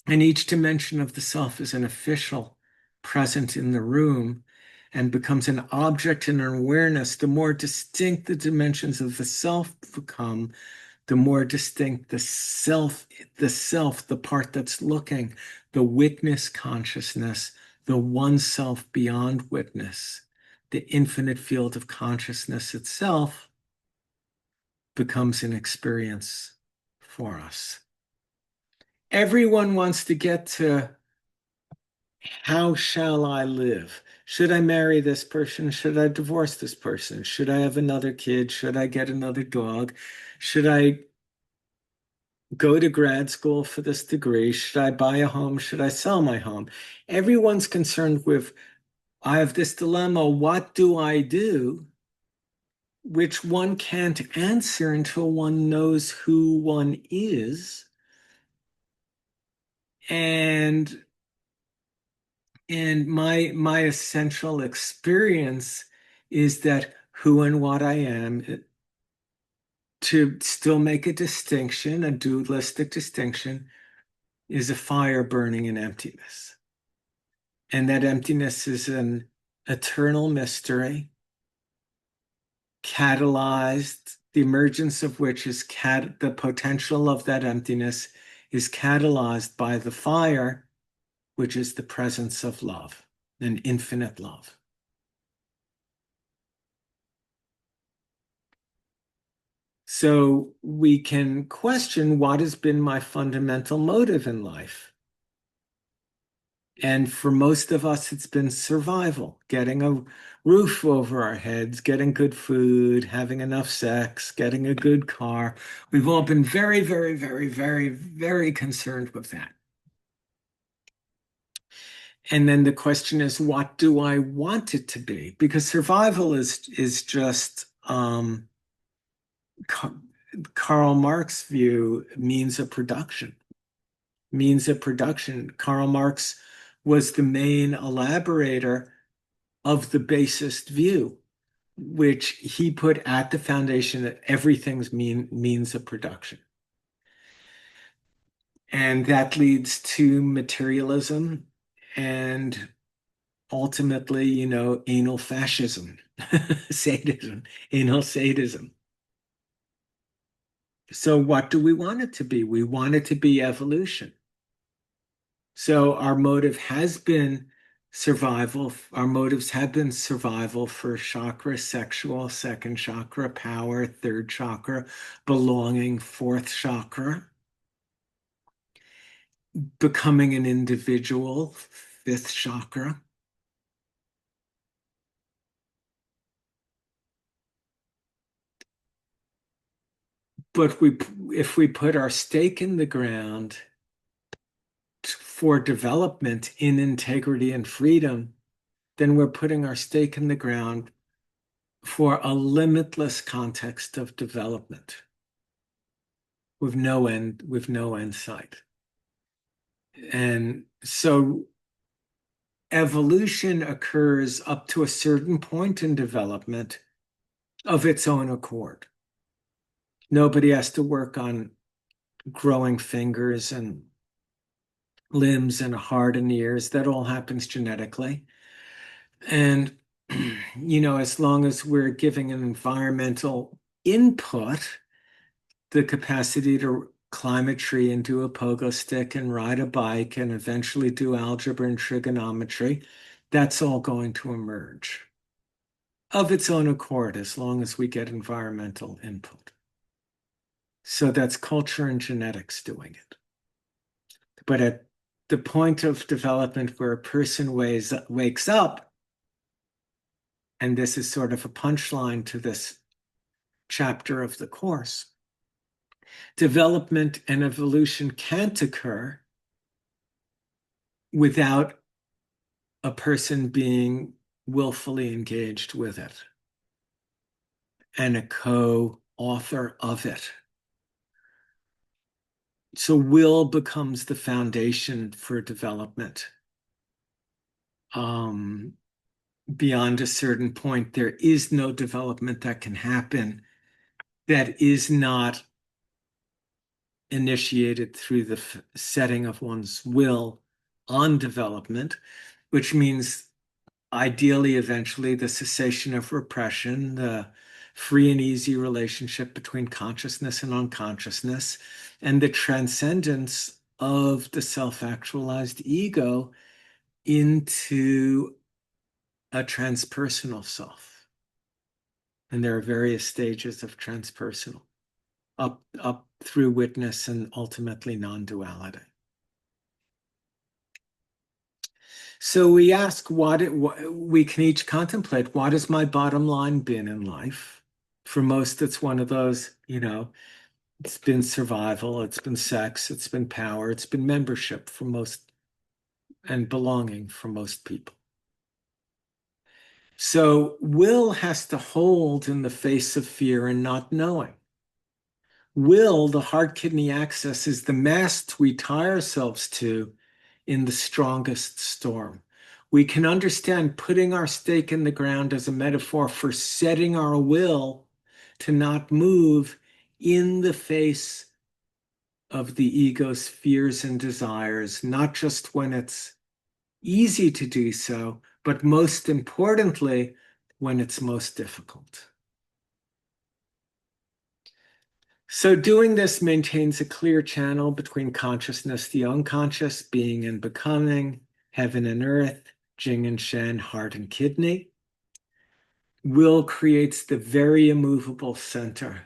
and each dimension of the self is an official present in the room and becomes an object in an awareness. The more distinct the dimensions of the self become, the more distinct the part that's looking, the witness consciousness, the one self beyond witness, the infinite field of consciousness itself becomes an experience for us. Everyone wants to get to, how shall I live? Should I marry this person? Should I divorce this person? Should I have another kid? Should I get another dog? Should I go to grad school for this degree? Should I buy a home? Should I sell my home? Everyone's concerned with, I have this dilemma, what do I do? Which one can't answer until one knows who one is. And my essential experience is that who and what I am, to still make a distinction, a dualistic distinction, is a fire burning in emptiness. And that emptiness is an eternal mystery, catalyzed, the emergence of which is the potential of that emptiness is catalyzed by the fire, which is the presence of love, an infinite love. So we can question, what has been my fundamental motive in life? And for most of us, it's been survival, getting a roof over our heads, getting good food, having enough sex, getting a good car. We've all been very, very, very, very, very concerned with that. And then the question is, what do I want it to be? Because survival is just Karl Marx view, means of production. Karl Marx was the main elaborator of the basist view, which he put at the foundation that everything's means of production. And that leads to materialism and ultimately, anal fascism, sadism, anal sadism. So what do we want it to be? We want it to be evolution. So our motive has been survival. Our motives have been survival for chakra, sexual, second chakra, power, third chakra, belonging, fourth chakra, becoming an individual, fifth chakra. But if we put our stake in the ground for development in integrity and freedom, then we're putting our stake in the ground for a limitless context of development with no end sight. And so evolution occurs up to a certain point in development of its own accord. Nobody has to work on growing fingers and limbs and a heart and ears. That all happens genetically. And, as long as we're giving an environmental input, the capacity to climb a tree and do a pogo stick and ride a bike and eventually do algebra and trigonometry, that's all going to emerge of its own accord as long as we get environmental input. So that's culture and genetics doing it. But at the point of development where a person wakes up, and this is sort of a punchline to this chapter of the course, development and evolution can't occur without a person being willfully engaged with it and a co-author of it. So will becomes the foundation for development. Beyond a certain point, there is no development that can happen that is not initiated through the setting of one's will on development, which means ideally, eventually, the cessation of repression, the free and easy relationship between consciousness and unconsciousness, and the transcendence of the self-actualized ego into a transpersonal self. And there are various stages of transpersonal, up through witness and ultimately non-duality. So we ask we can each contemplate, what has my bottom line been in life? For most, it's one of those, it's been survival, it's been sex, it's been power, it's been membership for most, and belonging for most people. So will has to hold in the face of fear and not knowing. Will, the heart-kidney axis, is the mast we tie ourselves to in the strongest storm. We can understand putting our stake in the ground as a metaphor for setting our will to not move in the face of the ego's fears and desires, not just when it's easy to do so, but most importantly, when it's most difficult. So doing this maintains a clear channel between consciousness, the unconscious, being and becoming, heaven and earth, Jing and Shen, heart and kidney. Will creates the very immovable center,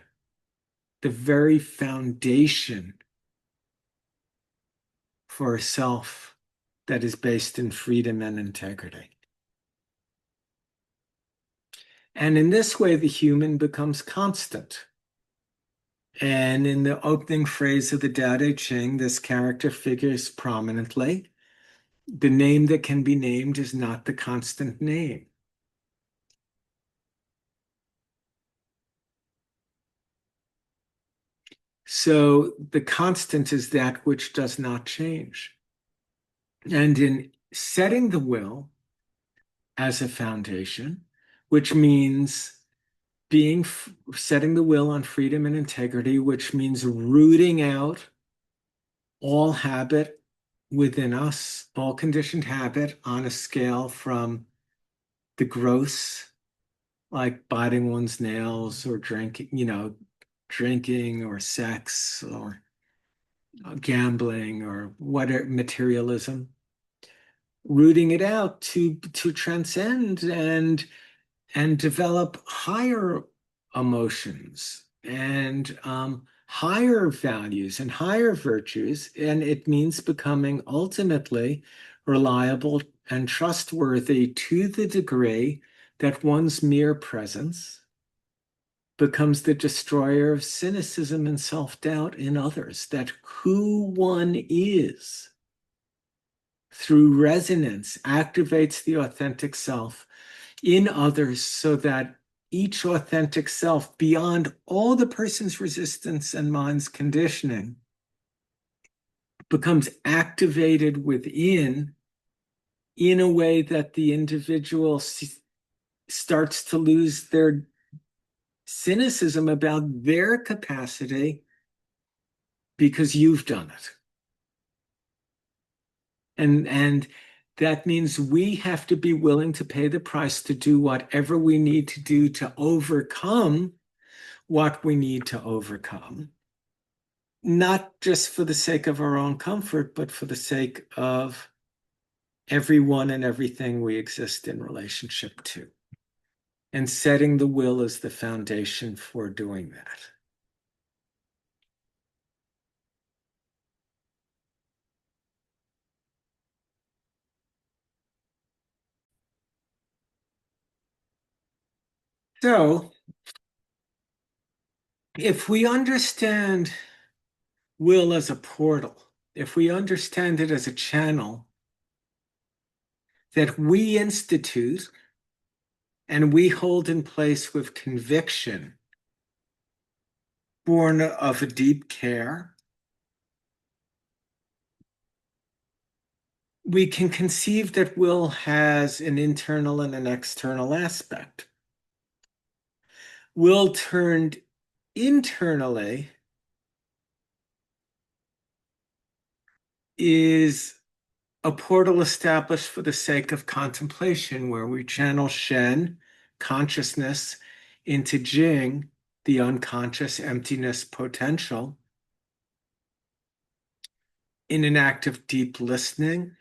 the very foundation for a self that is based in freedom and integrity. And in this way, the human becomes constant. And in the opening phrase of the Tao Te Ching, this character figures prominently. The name that can be named is not the constant name. So the constant is that which does not change. And in setting the will as a foundation, which means setting the will on freedom and integrity, which means rooting out all habit within us, all conditioned habit on a scale from the gross, like biting one's nails or drinking or sex or gambling or whatever, materialism, rooting it out to transcend and develop higher emotions and higher values and higher virtues. And it means becoming ultimately reliable and trustworthy to the degree that one's mere presence becomes the destroyer of cynicism and self-doubt in others, that who one is through resonance, activates the authentic self in others so that each authentic self, beyond all the person's resistance and mind's conditioning, becomes activated within in a way that the individual starts to lose their cynicism about their capacity because you've done it. And that means we have to be willing to pay the price to do whatever we need to do to overcome what we need to overcome, not just for the sake of our own comfort, but for the sake of everyone and everything we exist in relationship to. And setting the will as the foundation for doing that. So, if we understand will as a portal, if we understand it as a channel that we institute and we hold in place with conviction, born of a deep care, we can conceive that will has an internal and an external aspect. Will turned internally is a portal established for the sake of contemplation, where we channel Shen, consciousness, into Jing, the unconscious emptiness potential, in an act of deep listening,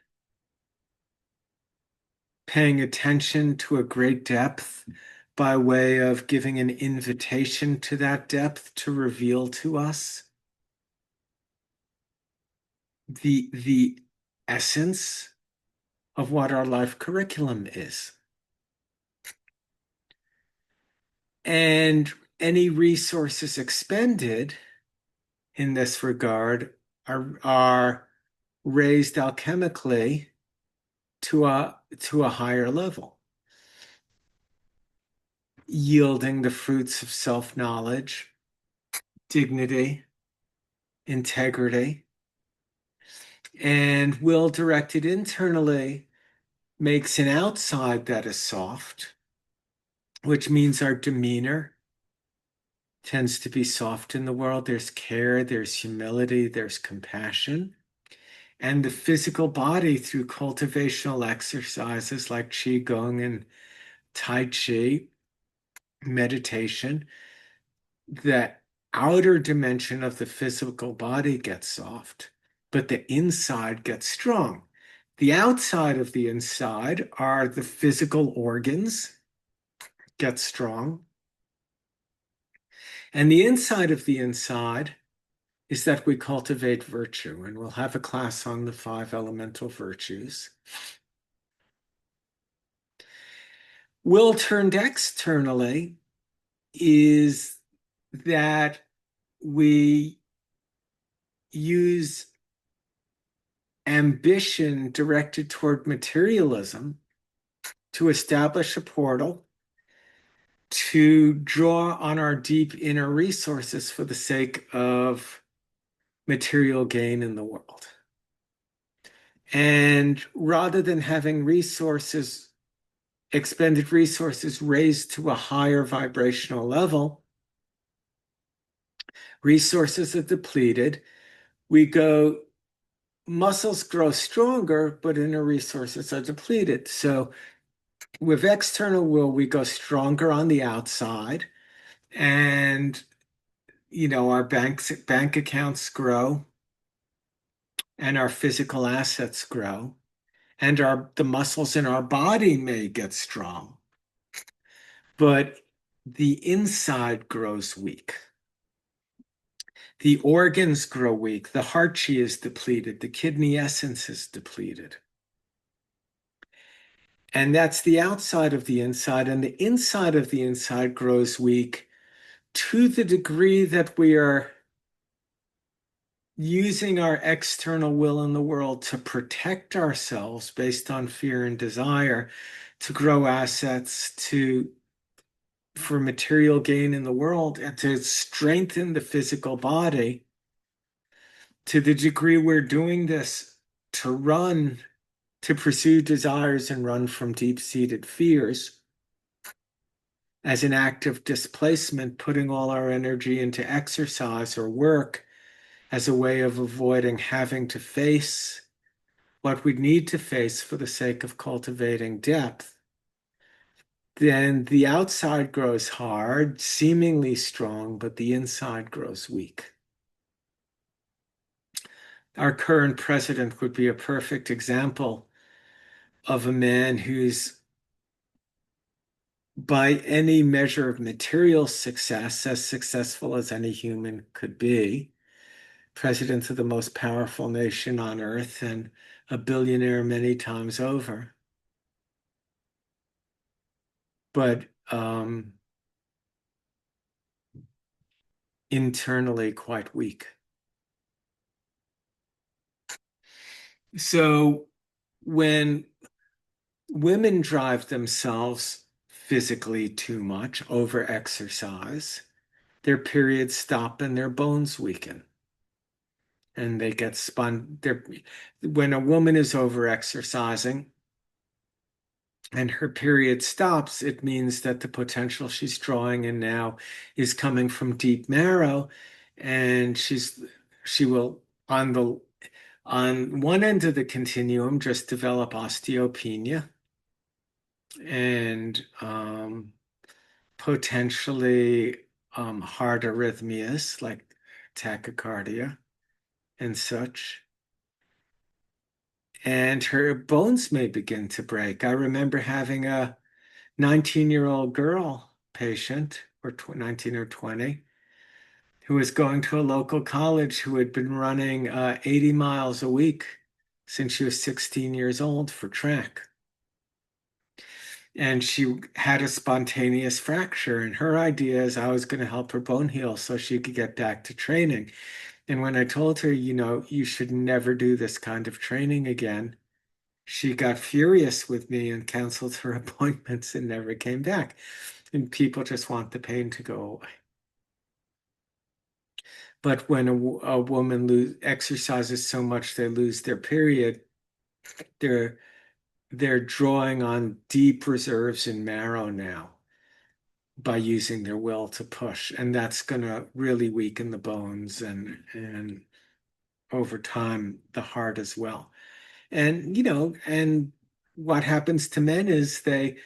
paying attention to a great depth by way of giving an invitation to that depth to reveal to us the essence of what our life curriculum is. And any resources expended in this regard are raised alchemically to a higher level, yielding the fruits of self-knowledge, dignity, integrity, and will directed internally makes an outside that is soft, which means our demeanor tends to be soft in the world. There's care, there's humility, there's compassion. And the physical body, through cultivational exercises like Qigong and Tai Chi, meditation, the outer dimension of the physical body gets soft, but the inside gets strong. The outside of the inside are the physical organs get strong. And the inside of the inside is that we cultivate virtue. And we'll have a class on the 5 elemental virtues. Will turned externally is that we use ambition directed toward materialism to establish a portal to draw on our deep inner resources for the sake of material gain in the world. And rather than having expended resources raised to a higher vibrational level, resources are depleted. Muscles grow stronger, but inner resources are depleted. So with external will, we go stronger on the outside, and our bank accounts grow, and our physical assets grow, and the muscles in our body may get strong, but the inside grows weak. The organs grow weak. The heart chi is depleted. The kidney essence is depleted. And that's the outside of the inside. And the inside of the inside grows weak to the degree that we are using our external will in the world to protect ourselves based on fear and desire, to grow assets, to for material gain in the world, and to strengthen the physical body, to the degree we're doing this to run, to pursue desires and run from deep-seated fears as an act of displacement, putting all our energy into exercise or work as a way of avoiding having to face what we need to face for the sake of cultivating depth, then the outside grows hard, seemingly strong, but the inside grows weak. Our current president would be a perfect example of a man who's, by any measure of material success, as successful as any human could be, president of the most powerful nation on earth and a billionaire many times over. But internally quite weak. So when women drive themselves physically too much, over exercise, their periods stop and their bones weaken. And they get spun. When a woman is over exercising and her period stops, it means that the potential she's drawing in now is coming from deep marrow, and she will on one end of the continuum just develop osteopenia and potentially heart arrhythmias like tachycardia and such. And her bones may begin to break. I remember having a 19-year-old girl patient, or 19 or 20, who was going to a local college, who had been running 80 miles a week since she was 16 years old for track. And she had a spontaneous fracture. And her idea is I was going to help her bone heal so she could get back to training. And when I told her, you should never do this kind of training again, she got furious with me and canceled her appointments and never came back. And people just want the pain to go away. But when a woman exercises so much they lose their period, they're drawing on deep reserves in marrow now by using their will to push, and that's going to really weaken the bones and over time the heart as well. And and what happens to men is they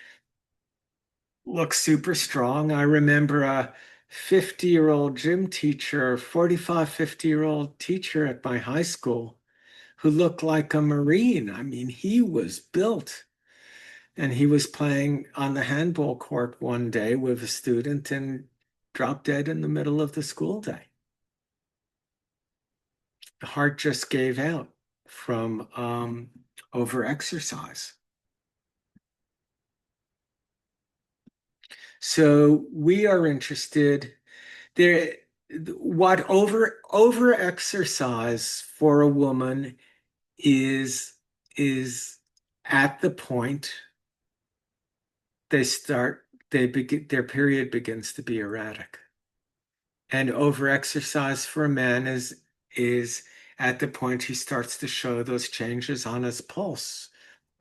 look super strong. I remember a 50-year-old gym teacher, 45, 50-year-old teacher at my high school who looked like a Marine. I mean, he was built. And he was playing on the handball court one day with a student and dropped dead in the middle of the school day. The heart just gave out from overexercise. So we are interested there. What overexercise for a woman is at the point they begin their period begins to be erratic. And overexercise for a man is at the point he starts to show those changes on his pulse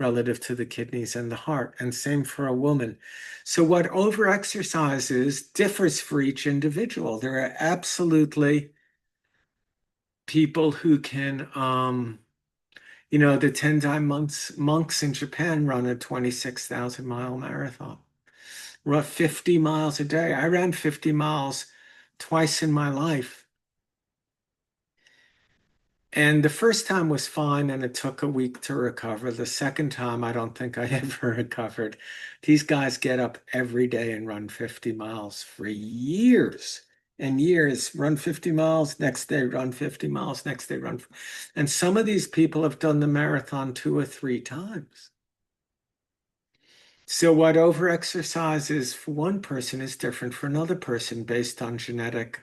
relative to the kidneys and the heart, and same for a woman. So what overexercise is differs for each individual. There are absolutely people who can the Tendai monks in Japan run a 26,000-mile marathon, run 50 miles a day. I ran 50 miles twice in my life. And the first time was fine, and it took a week to recover. The second time, I don't think I ever recovered. These guys get up every day and run 50 miles for years and years, run 50 miles, next day run 50 miles, next day run. And some of these people have done the marathon 2 or 3 times. So what overexercise is for one person is different for another person based on genetic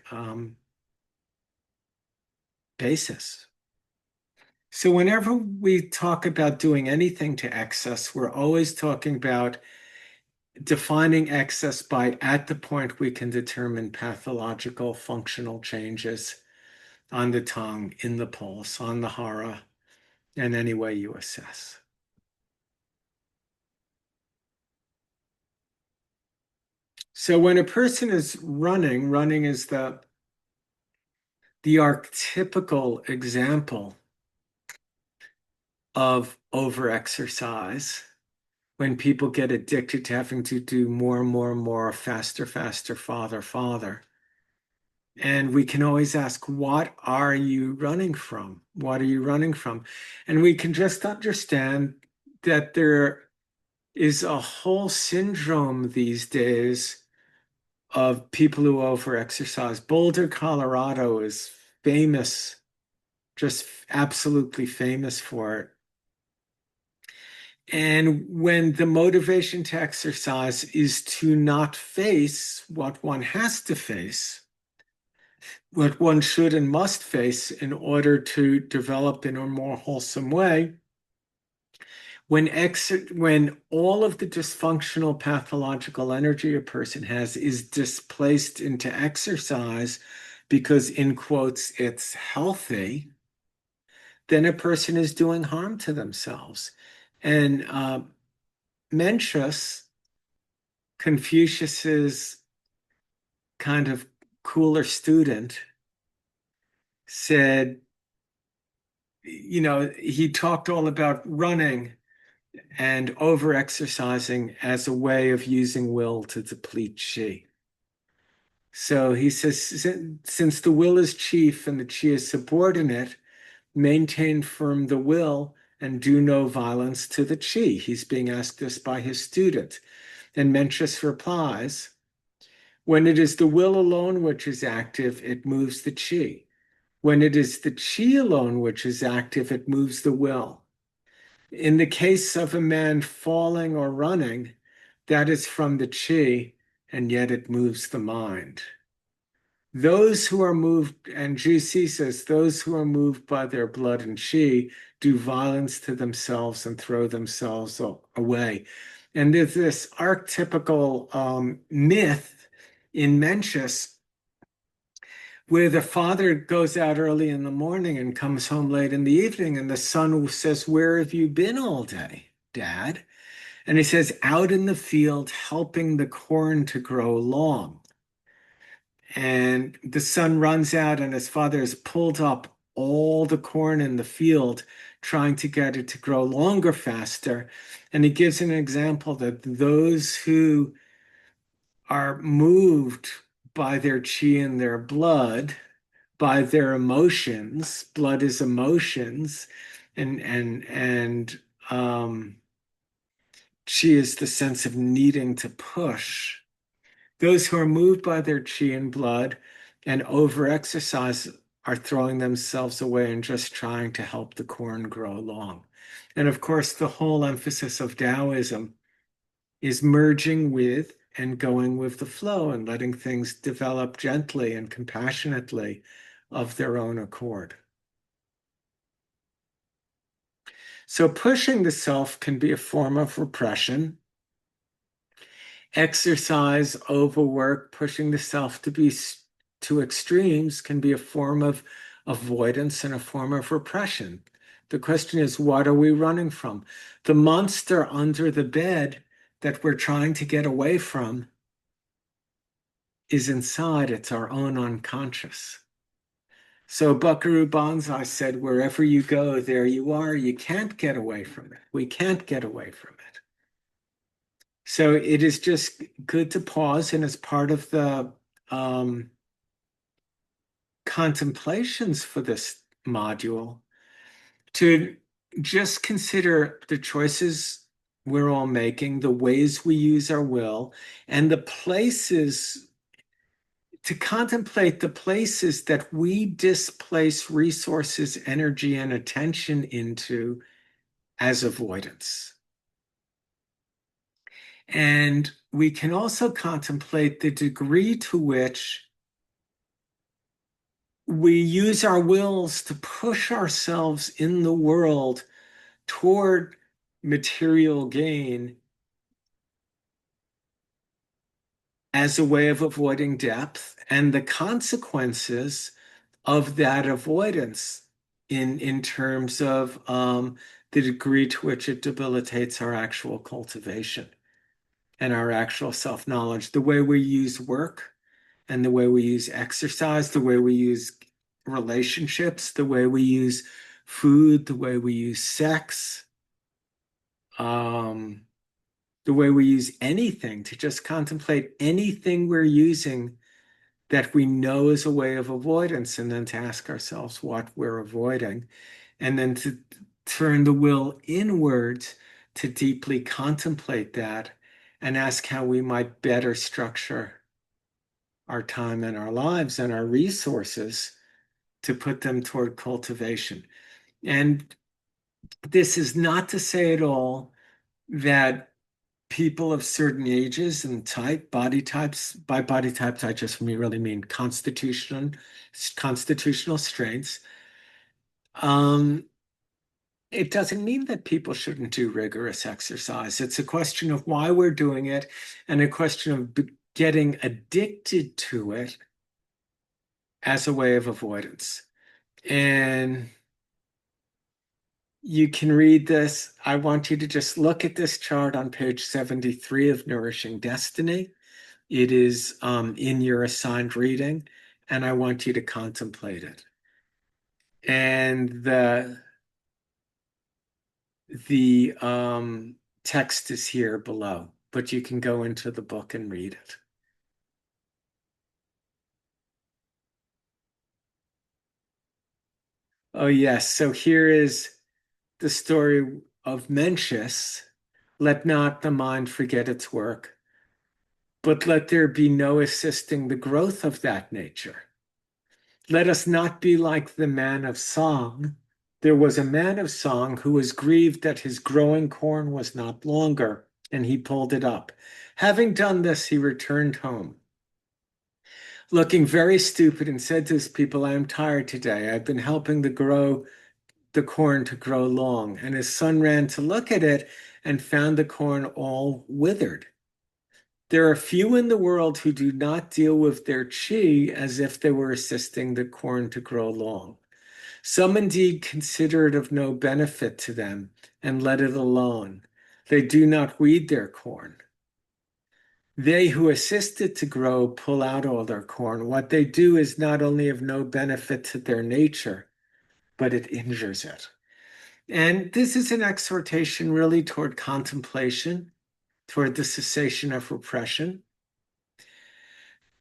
basis. So whenever we talk about doing anything to excess, we're always talking about defining excess by at the point we can determine pathological functional changes on the tongue, in the pulse, on the hara, and any way you assess. So when a person is running is the archetypical example of overexercise, when people get addicted to having to do more and more and more, faster, faster, farther, farther. And we can always ask, what are you running from? What are you running from? And we can just understand that there is a whole syndrome these days of people who overexercise. Boulder, Colorado is famous, just absolutely famous for it. And when the motivation to exercise is to not face what one has to face, what one should and must face in order to develop in a more wholesome way, when all of the dysfunctional pathological energy a person has is displaced into exercise because, in quotes, it's healthy, then a person is doing harm to themselves. And Mencius, Confucius's kind of cooler student, said, he talked all about running and over-exercising as a way of using will to deplete chi. So he says, since the will is chief and the chi is subordinate, maintain firm the will and do no violence to the chi. He's being asked this by his student. And Mencius replies, when it is the will alone which is active, it moves the chi. When it is the chi alone which is active, it moves the will. In the case of a man falling or running, that is from the chi, and yet it moves the mind. Those who are moved, and Jusi says, those who are moved by their blood and chi do violence to themselves and throw themselves away. And there's this archetypical myth in Mencius where the father goes out early in the morning and comes home late in the evening, and the son says, where have you been all day, Dad? And he says, out in the field helping the corn to grow long. And the son runs out, and his father has pulled up all the corn in the field, trying to get it to grow longer, faster. And he gives an example that those who are moved by their chi and their blood, by their emotions, blood is emotions, and chi is the sense of needing to push. Those who are moved by their chi and blood and overexercise are throwing themselves away and just trying to help the corn grow long. And of course, the whole emphasis of Taoism is merging with and going with the flow and letting things develop gently and compassionately of their own accord. So pushing the self can be a form of repression. Exercise, overwork, pushing the self to extremes can be a form of avoidance and a form of repression. The question is, what are we running from? The monster under the bed that we're trying to get away from is inside. It's our own unconscious. So Buckaroo Banzai said, wherever you go, there you are. You can't get away from it. We can't get away from it. So it is just good to pause, and as part of the contemplations for this module, to just consider the choices we're all making, the ways we use our will, and the places, to contemplate the places that we displace resources, energy, and attention into as avoidance. And we can also contemplate the degree to which we use our wills to push ourselves in the world toward material gain as a way of avoiding depth and the consequences of that avoidance in terms of the degree to which it debilitates our actual cultivation and our actual self-knowledge, the way we use work and the way we use exercise, the way we use relationships, the way we use food, the way we use sex, um, the way we use anything, to just contemplate anything we're using that we know is a way of avoidance, and then to ask ourselves what we're avoiding, and then to turn the will inwards to deeply contemplate that and ask how we might better structure our time and our lives and our resources to put them toward cultivation. And this is not to say at all that people of certain ages and body types, by body types, I just really mean constitutional strengths. Um, it doesn't mean that people shouldn't do rigorous exercise. It's a question of why we're doing it and a question of getting addicted to it as a way of avoidance. And you can read this. I want you to just look at this chart on page 73 of Nourishing Destiny. It is in your assigned reading, and I want you to contemplate it. And the text is here below, but you can go into the book and read it. Oh, yes. So here is the story of Mencius. Let not the mind forget its work, but let there be no assisting the growth of that nature. Let us not be like the man of song. There was a man of song who was grieved that his growing corn was not longer, and he pulled it up. Having done this, he returned home, looking very stupid, and said to his people, I am tired today. I've been helping the corn to grow long. And his son ran to look at it and found the corn all withered. There are few in the world who do not deal with their chi as if they were assisting the corn to grow long. Some indeed consider it of no benefit to them and let it alone. They do not weed their corn. They who assist it to grow pull out all their corn. What they do is not only of no benefit to their nature, but it injures it. And this is an exhortation really toward contemplation, toward the cessation of repression,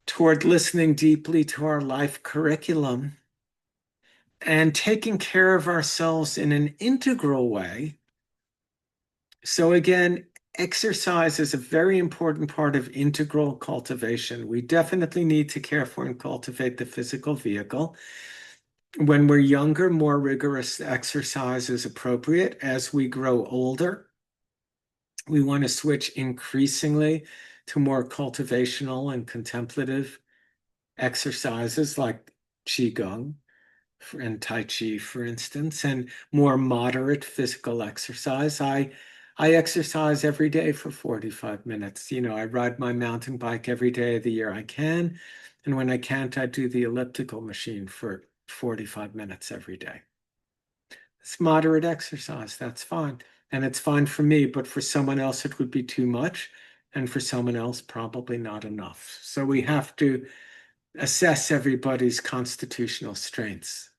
toward listening deeply to our life curriculum, and taking care of ourselves in an integral way. So again, exercise is a very important part of integral cultivation. We definitely need to care for and cultivate the physical vehicle. When we're younger, more rigorous exercise is appropriate. As we grow older, we want to switch increasingly to more cultivational and contemplative exercises like Qigong and Tai Chi, for instance, and more moderate physical exercise. I exercise every day for 45 minutes. I ride my mountain bike every day of the year I can. And when I can't, I do the elliptical machine for 45 minutes every day. It's moderate exercise. That's fine. And it's fine for me, but for someone else, it would be too much. And for someone else, probably not enough. So we have to assess everybody's constitutional strengths.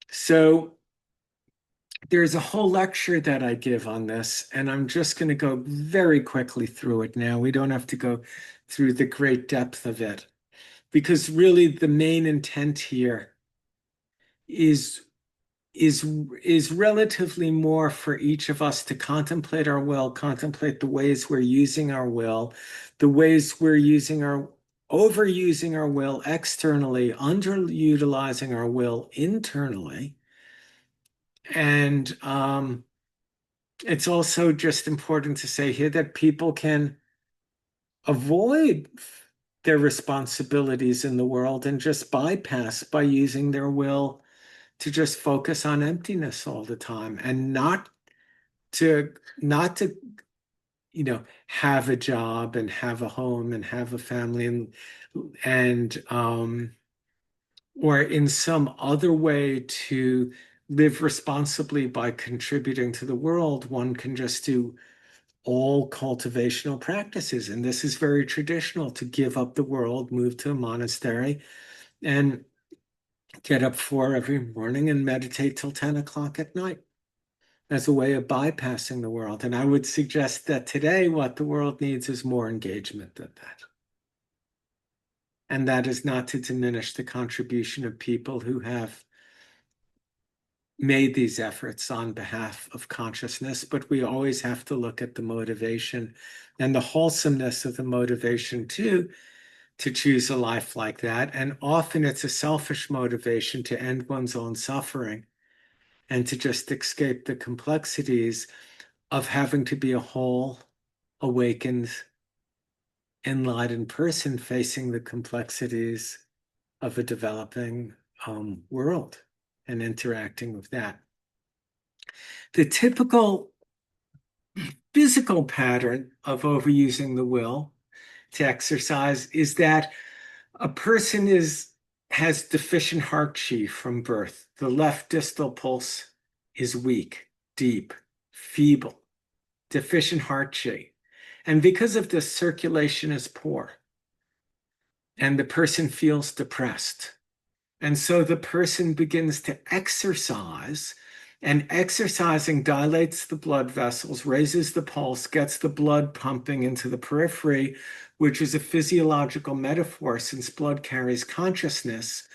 So there's a whole lecture that I give on this, and I'm just going to go very quickly through it now. We don't have to go through the great depth of it, because really the main intent here is is relatively more for each of us to contemplate our will, contemplate the ways we're using our will, the ways we're overusing our will externally, underutilizing our will internally. And it's also just important to say here that people can avoid their responsibilities in the world and just bypass by using their will to just focus on emptiness all the time and to not to have a job and have a home and have a family and or in some other way to live responsibly by contributing to the world. One can just do all cultivational practices. And this is very traditional, to give up the world, move to a monastery, and get up 4 every morning and meditate till 10 o'clock at night as a way of bypassing the world. And I would suggest that today what the world needs is more engagement than that. And that is not to diminish the contribution of people who have made these efforts on behalf of consciousness, but we always have to look at the motivation and the wholesomeness of the motivation too, to choose a life like that. And often it's a selfish motivation to end one's own suffering and to just escape the complexities of having to be a whole, awakened, enlightened person facing the complexities of a developing world and interacting with that. The typical physical pattern of overusing the will to exercise is that a person has deficient heart chi from birth. The left distal pulse is weak, deep, feeble, deficient heart chi. And because of this, circulation is poor. And the person feels depressed. And so the person begins to exercise, and exercising dilates the blood vessels, raises the pulse, gets the blood pumping into the periphery, which is a physiological metaphor since blood carries consciousness,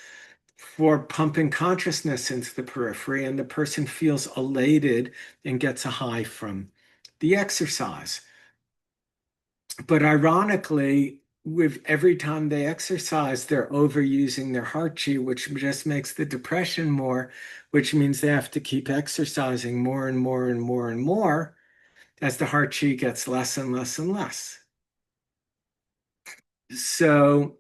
for pumping consciousness into the periphery, and the person feels elated and gets a high from the exercise. But ironically, with every time they exercise, they're overusing their heart chi, which just makes the depression more, which means they have to keep exercising more and more and more and more as the heart chi gets less and less and less. So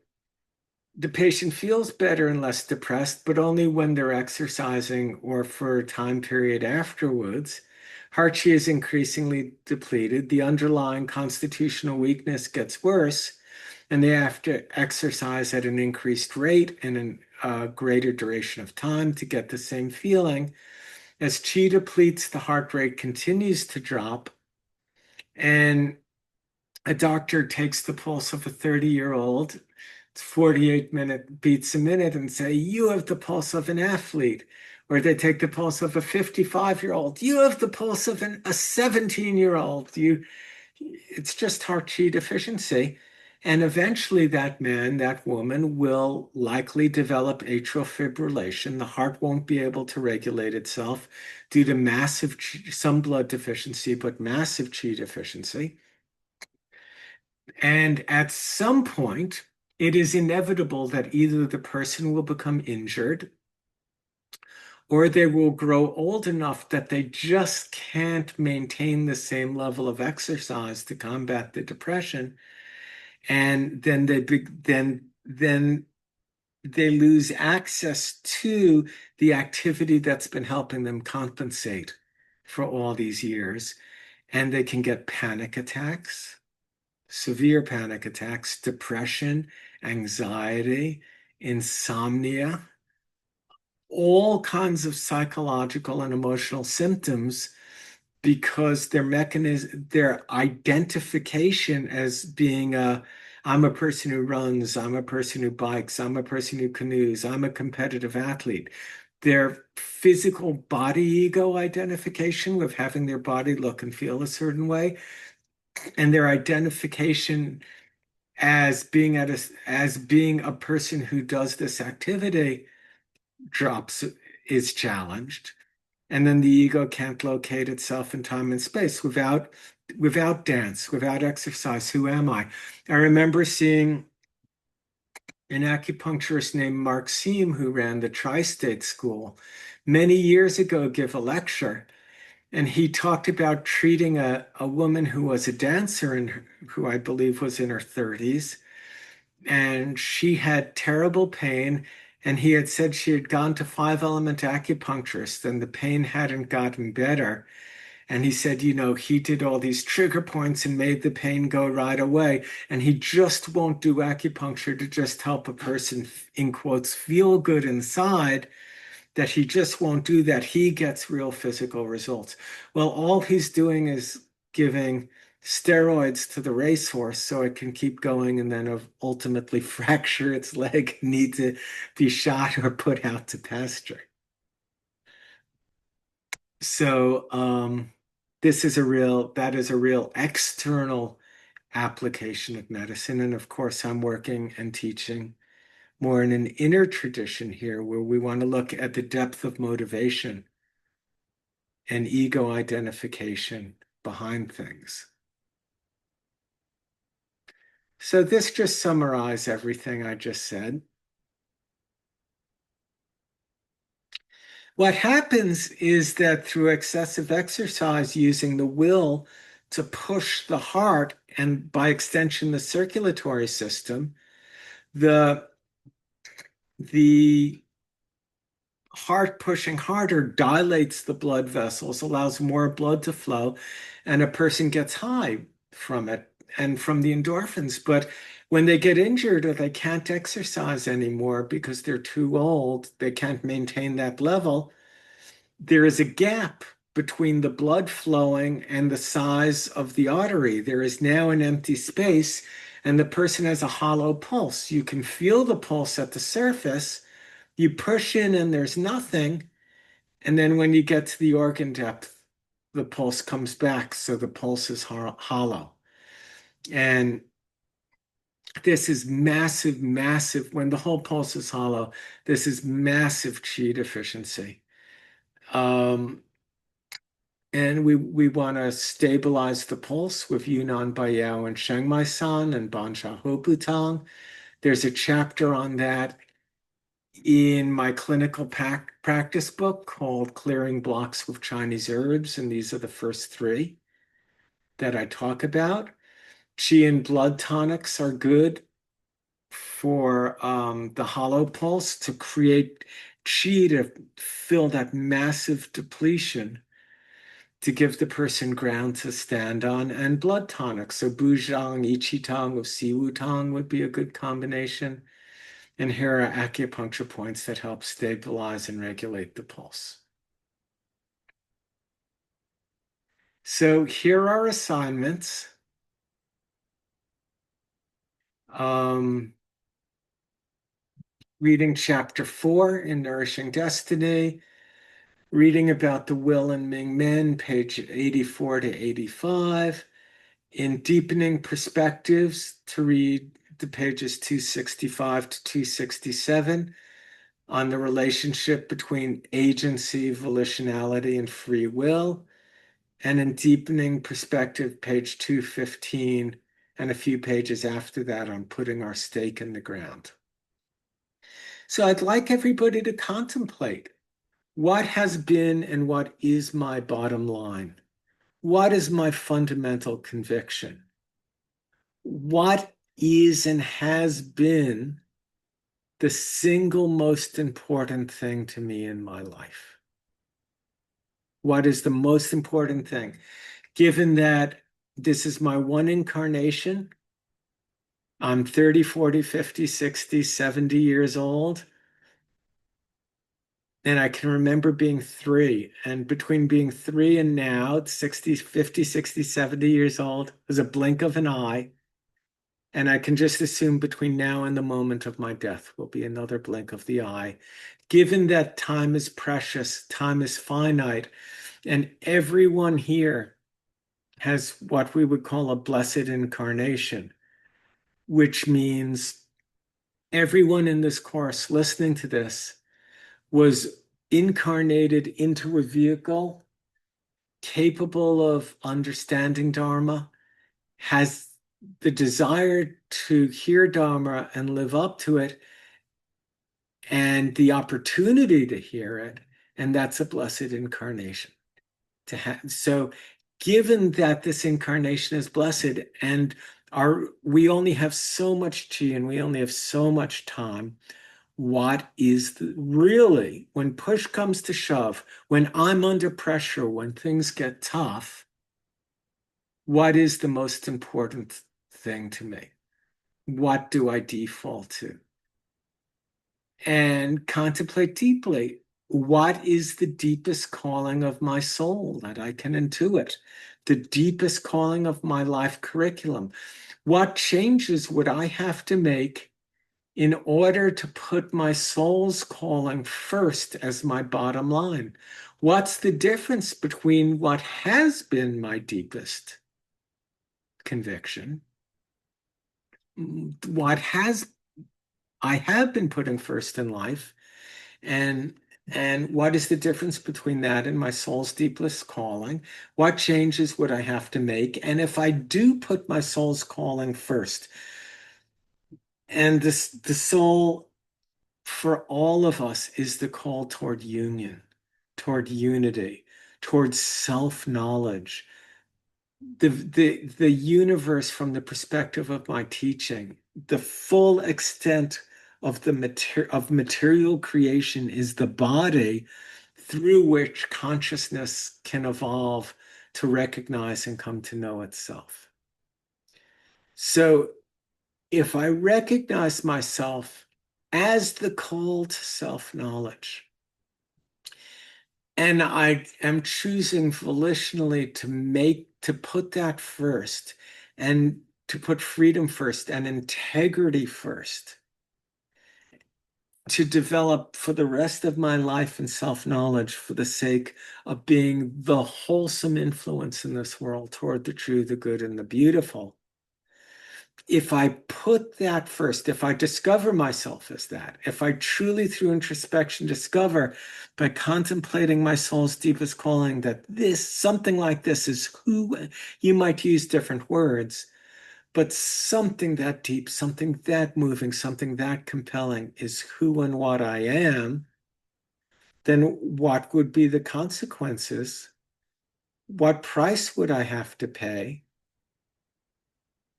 the patient feels better and less depressed, but only when they're exercising or for a time period afterwards. Heart chi is increasingly depleted. The underlying constitutional weakness gets worse, and they have to exercise at an increased rate and a greater duration of time to get the same feeling. As chi depletes, the heart rate continues to drop, and a doctor takes the pulse of a 30-year-old, it's 48 beats a minute, and say, you have the pulse of an athlete. Or they take the pulse of a 55-year-old. You have the pulse of a 17-year-old. It's just heart chi deficiency. And eventually that man, that woman will likely develop atrial fibrillation. The heart won't be able to regulate itself due to massive, some blood deficiency, but massive chi deficiency. And at some point, it is inevitable that either the person will become injured or they will grow old enough that they just can't maintain the same level of exercise to combat the depression. And then they lose access to the activity that's been helping them compensate for all these years. And they can get panic attacks, severe panic attacks, depression, anxiety, insomnia, all kinds of psychological and emotional symptoms, because their identification as being I'm a person who runs, I'm a person who bikes, I'm a person who canoes, I'm a competitive athlete. Their physical body ego identification with having their body look and feel a certain way, and their identification as being a person who does this activity is challenged. And then the ego can't locate itself in time and space without dance, without exercise. Who am I? I remember seeing an acupuncturist named Mark Seam, who ran the Tri-State School many years ago, give a lecture. And he talked about treating a woman who was a dancer and who I believe was in her 30s. and she had terrible pain. And he had said she had gone to five element acupuncturists and the pain hadn't gotten better. And he said, he did all these trigger points and made the pain go right away. And he just won't do acupuncture to just help a person, in quotes, feel good inside, that he just won't do that. He gets real physical results. Well, all he's doing is giving steroids to the racehorse so it can keep going and then ultimately fracture its leg, need to be shot or put out to pasture. So that is a real external application of medicine. And of course, I'm working and teaching more in an inner tradition here where we want to look at the depth of motivation and ego identification behind things. So this just summarizes everything I just said. What happens is that through excessive exercise using the will to push the heart and by extension the circulatory system, the heart pushing harder dilates the blood vessels, allows more blood to flow, and a person gets high from it and from the endorphins. But when they get injured or they can't exercise anymore because they're too old, they can't maintain that level, there is a gap between the blood flowing and the size of the artery. There is now an empty space, and the person has a hollow pulse. You can feel the pulse at the surface. You push in and there's nothing. And then when you get to the organ depth, the pulse comes back. So the pulse is hollow. And this is massive, massive. When the whole pulse is hollow, this is massive qi deficiency. And we want to stabilize the pulse with Yunnan Baiyao and Shengmai San and Bansha Hoputang. There's a chapter on that in my clinical practice book called Clearing Blocks with Chinese Herbs, and these are the first three that I talk about. Qi and blood tonics are good for the hollow pulse to create qi to fill that massive depletion to give the person ground to stand on, and blood tonics. So Buzhang, Ichitang with Siwu Tang would be a good combination. And here are acupuncture points that help stabilize and regulate the pulse. So here are assignments. Reading chapter 4 in Nourishing Destiny, reading about the will in Ming Men, page 84 to 85, in Deepening Perspectives to read the pages 265 to 267 on the relationship between agency, volitionality, and free will, and in Deepening Perspective, page 215, and a few pages after that on putting our stake in the ground. So I'd like everybody to contemplate what has been and what is my bottom line. What is my fundamental conviction? What is and has been the single most important thing to me in my life? What is the most important thing? Given that this is my one incarnation, I'm 30, 40, 50, 60, 70 years old. And I can remember being 3. And between being 3 and now, 60, 50, 60, 70 years old, was a blink of an eye. And I can just assume between now and the moment of my death will be another blink of the eye. Given that time is precious, time is finite, and everyone here has what we would call a blessed incarnation, which means everyone in this course listening to this was incarnated into a vehicle capable of understanding Dharma, has the desire to hear Dharma and live up to it, and the opportunity to hear it, and that's a blessed incarnation to have. So given that this incarnation is blessed and we only have so much chi and we only have so much time. What is really, when push comes to shove, when I'm under pressure, when things get tough, what is the most important thing to me? What do I default to? And contemplate deeply. What is the deepest calling of my soul that I can intuit? The deepest calling of my life curriculum? What changes would I have to make in order to put my soul's calling first as my bottom line? What's the difference between what has been my deepest conviction, what has I have been putting first in life, and what is the difference between that and my soul's deepest calling? What changes would I have to make? And if I do put my soul's calling first, and this the soul for all of us is the call toward union, toward unity, toward self-knowledge. The universe from the perspective of my teaching, the full extent of material creation is the body through which consciousness can evolve to recognize and come to know itself. So if I recognize myself as the call to self-knowledge, and I am choosing volitionally to put that first, and to put freedom first and integrity first, to develop for the rest of my life in self-knowledge for the sake of being the wholesome influence in this world toward the true, the good, and the beautiful. If I put that first, if I discover myself as that, if I truly through introspection discover by contemplating my soul's deepest calling that something like this is who, you might use different words, but something that deep, something that moving, something that compelling is who and what I am, then what would be the consequences? What price would I have to pay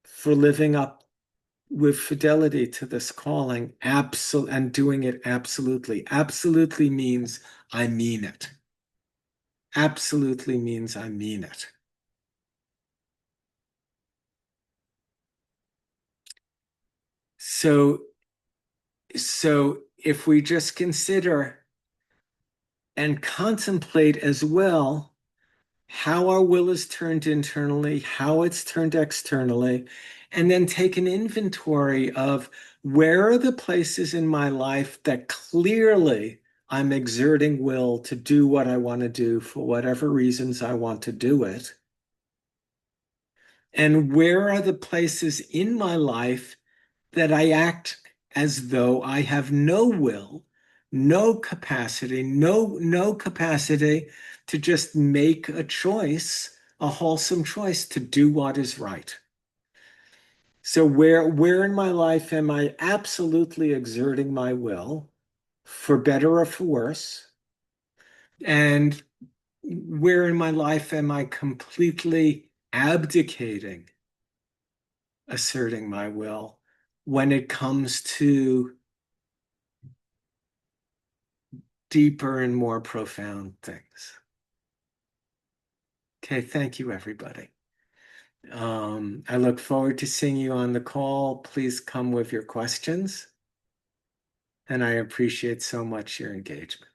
for living up with fidelity to this calling, and doing it absolutely? Absolutely means I mean it. Absolutely means I mean it. So, if we just consider and contemplate as well how our will is turned internally, how it's turned externally, and then take an inventory of where are the places in my life that clearly I'm exerting will to do what I want to do for whatever reasons I want to do it. And where are the places in my life that I act as though I have no will, no capacity, no capacity to just make a choice, a wholesome choice to do what is right. So where in my life am I absolutely exerting my will, for better or for worse? And where in my life am I completely abdicating asserting my will when it comes to deeper and more profound things? Okay, thank you, everybody. I look forward to seeing you on the call. Please come with your questions, and I appreciate so much your engagement.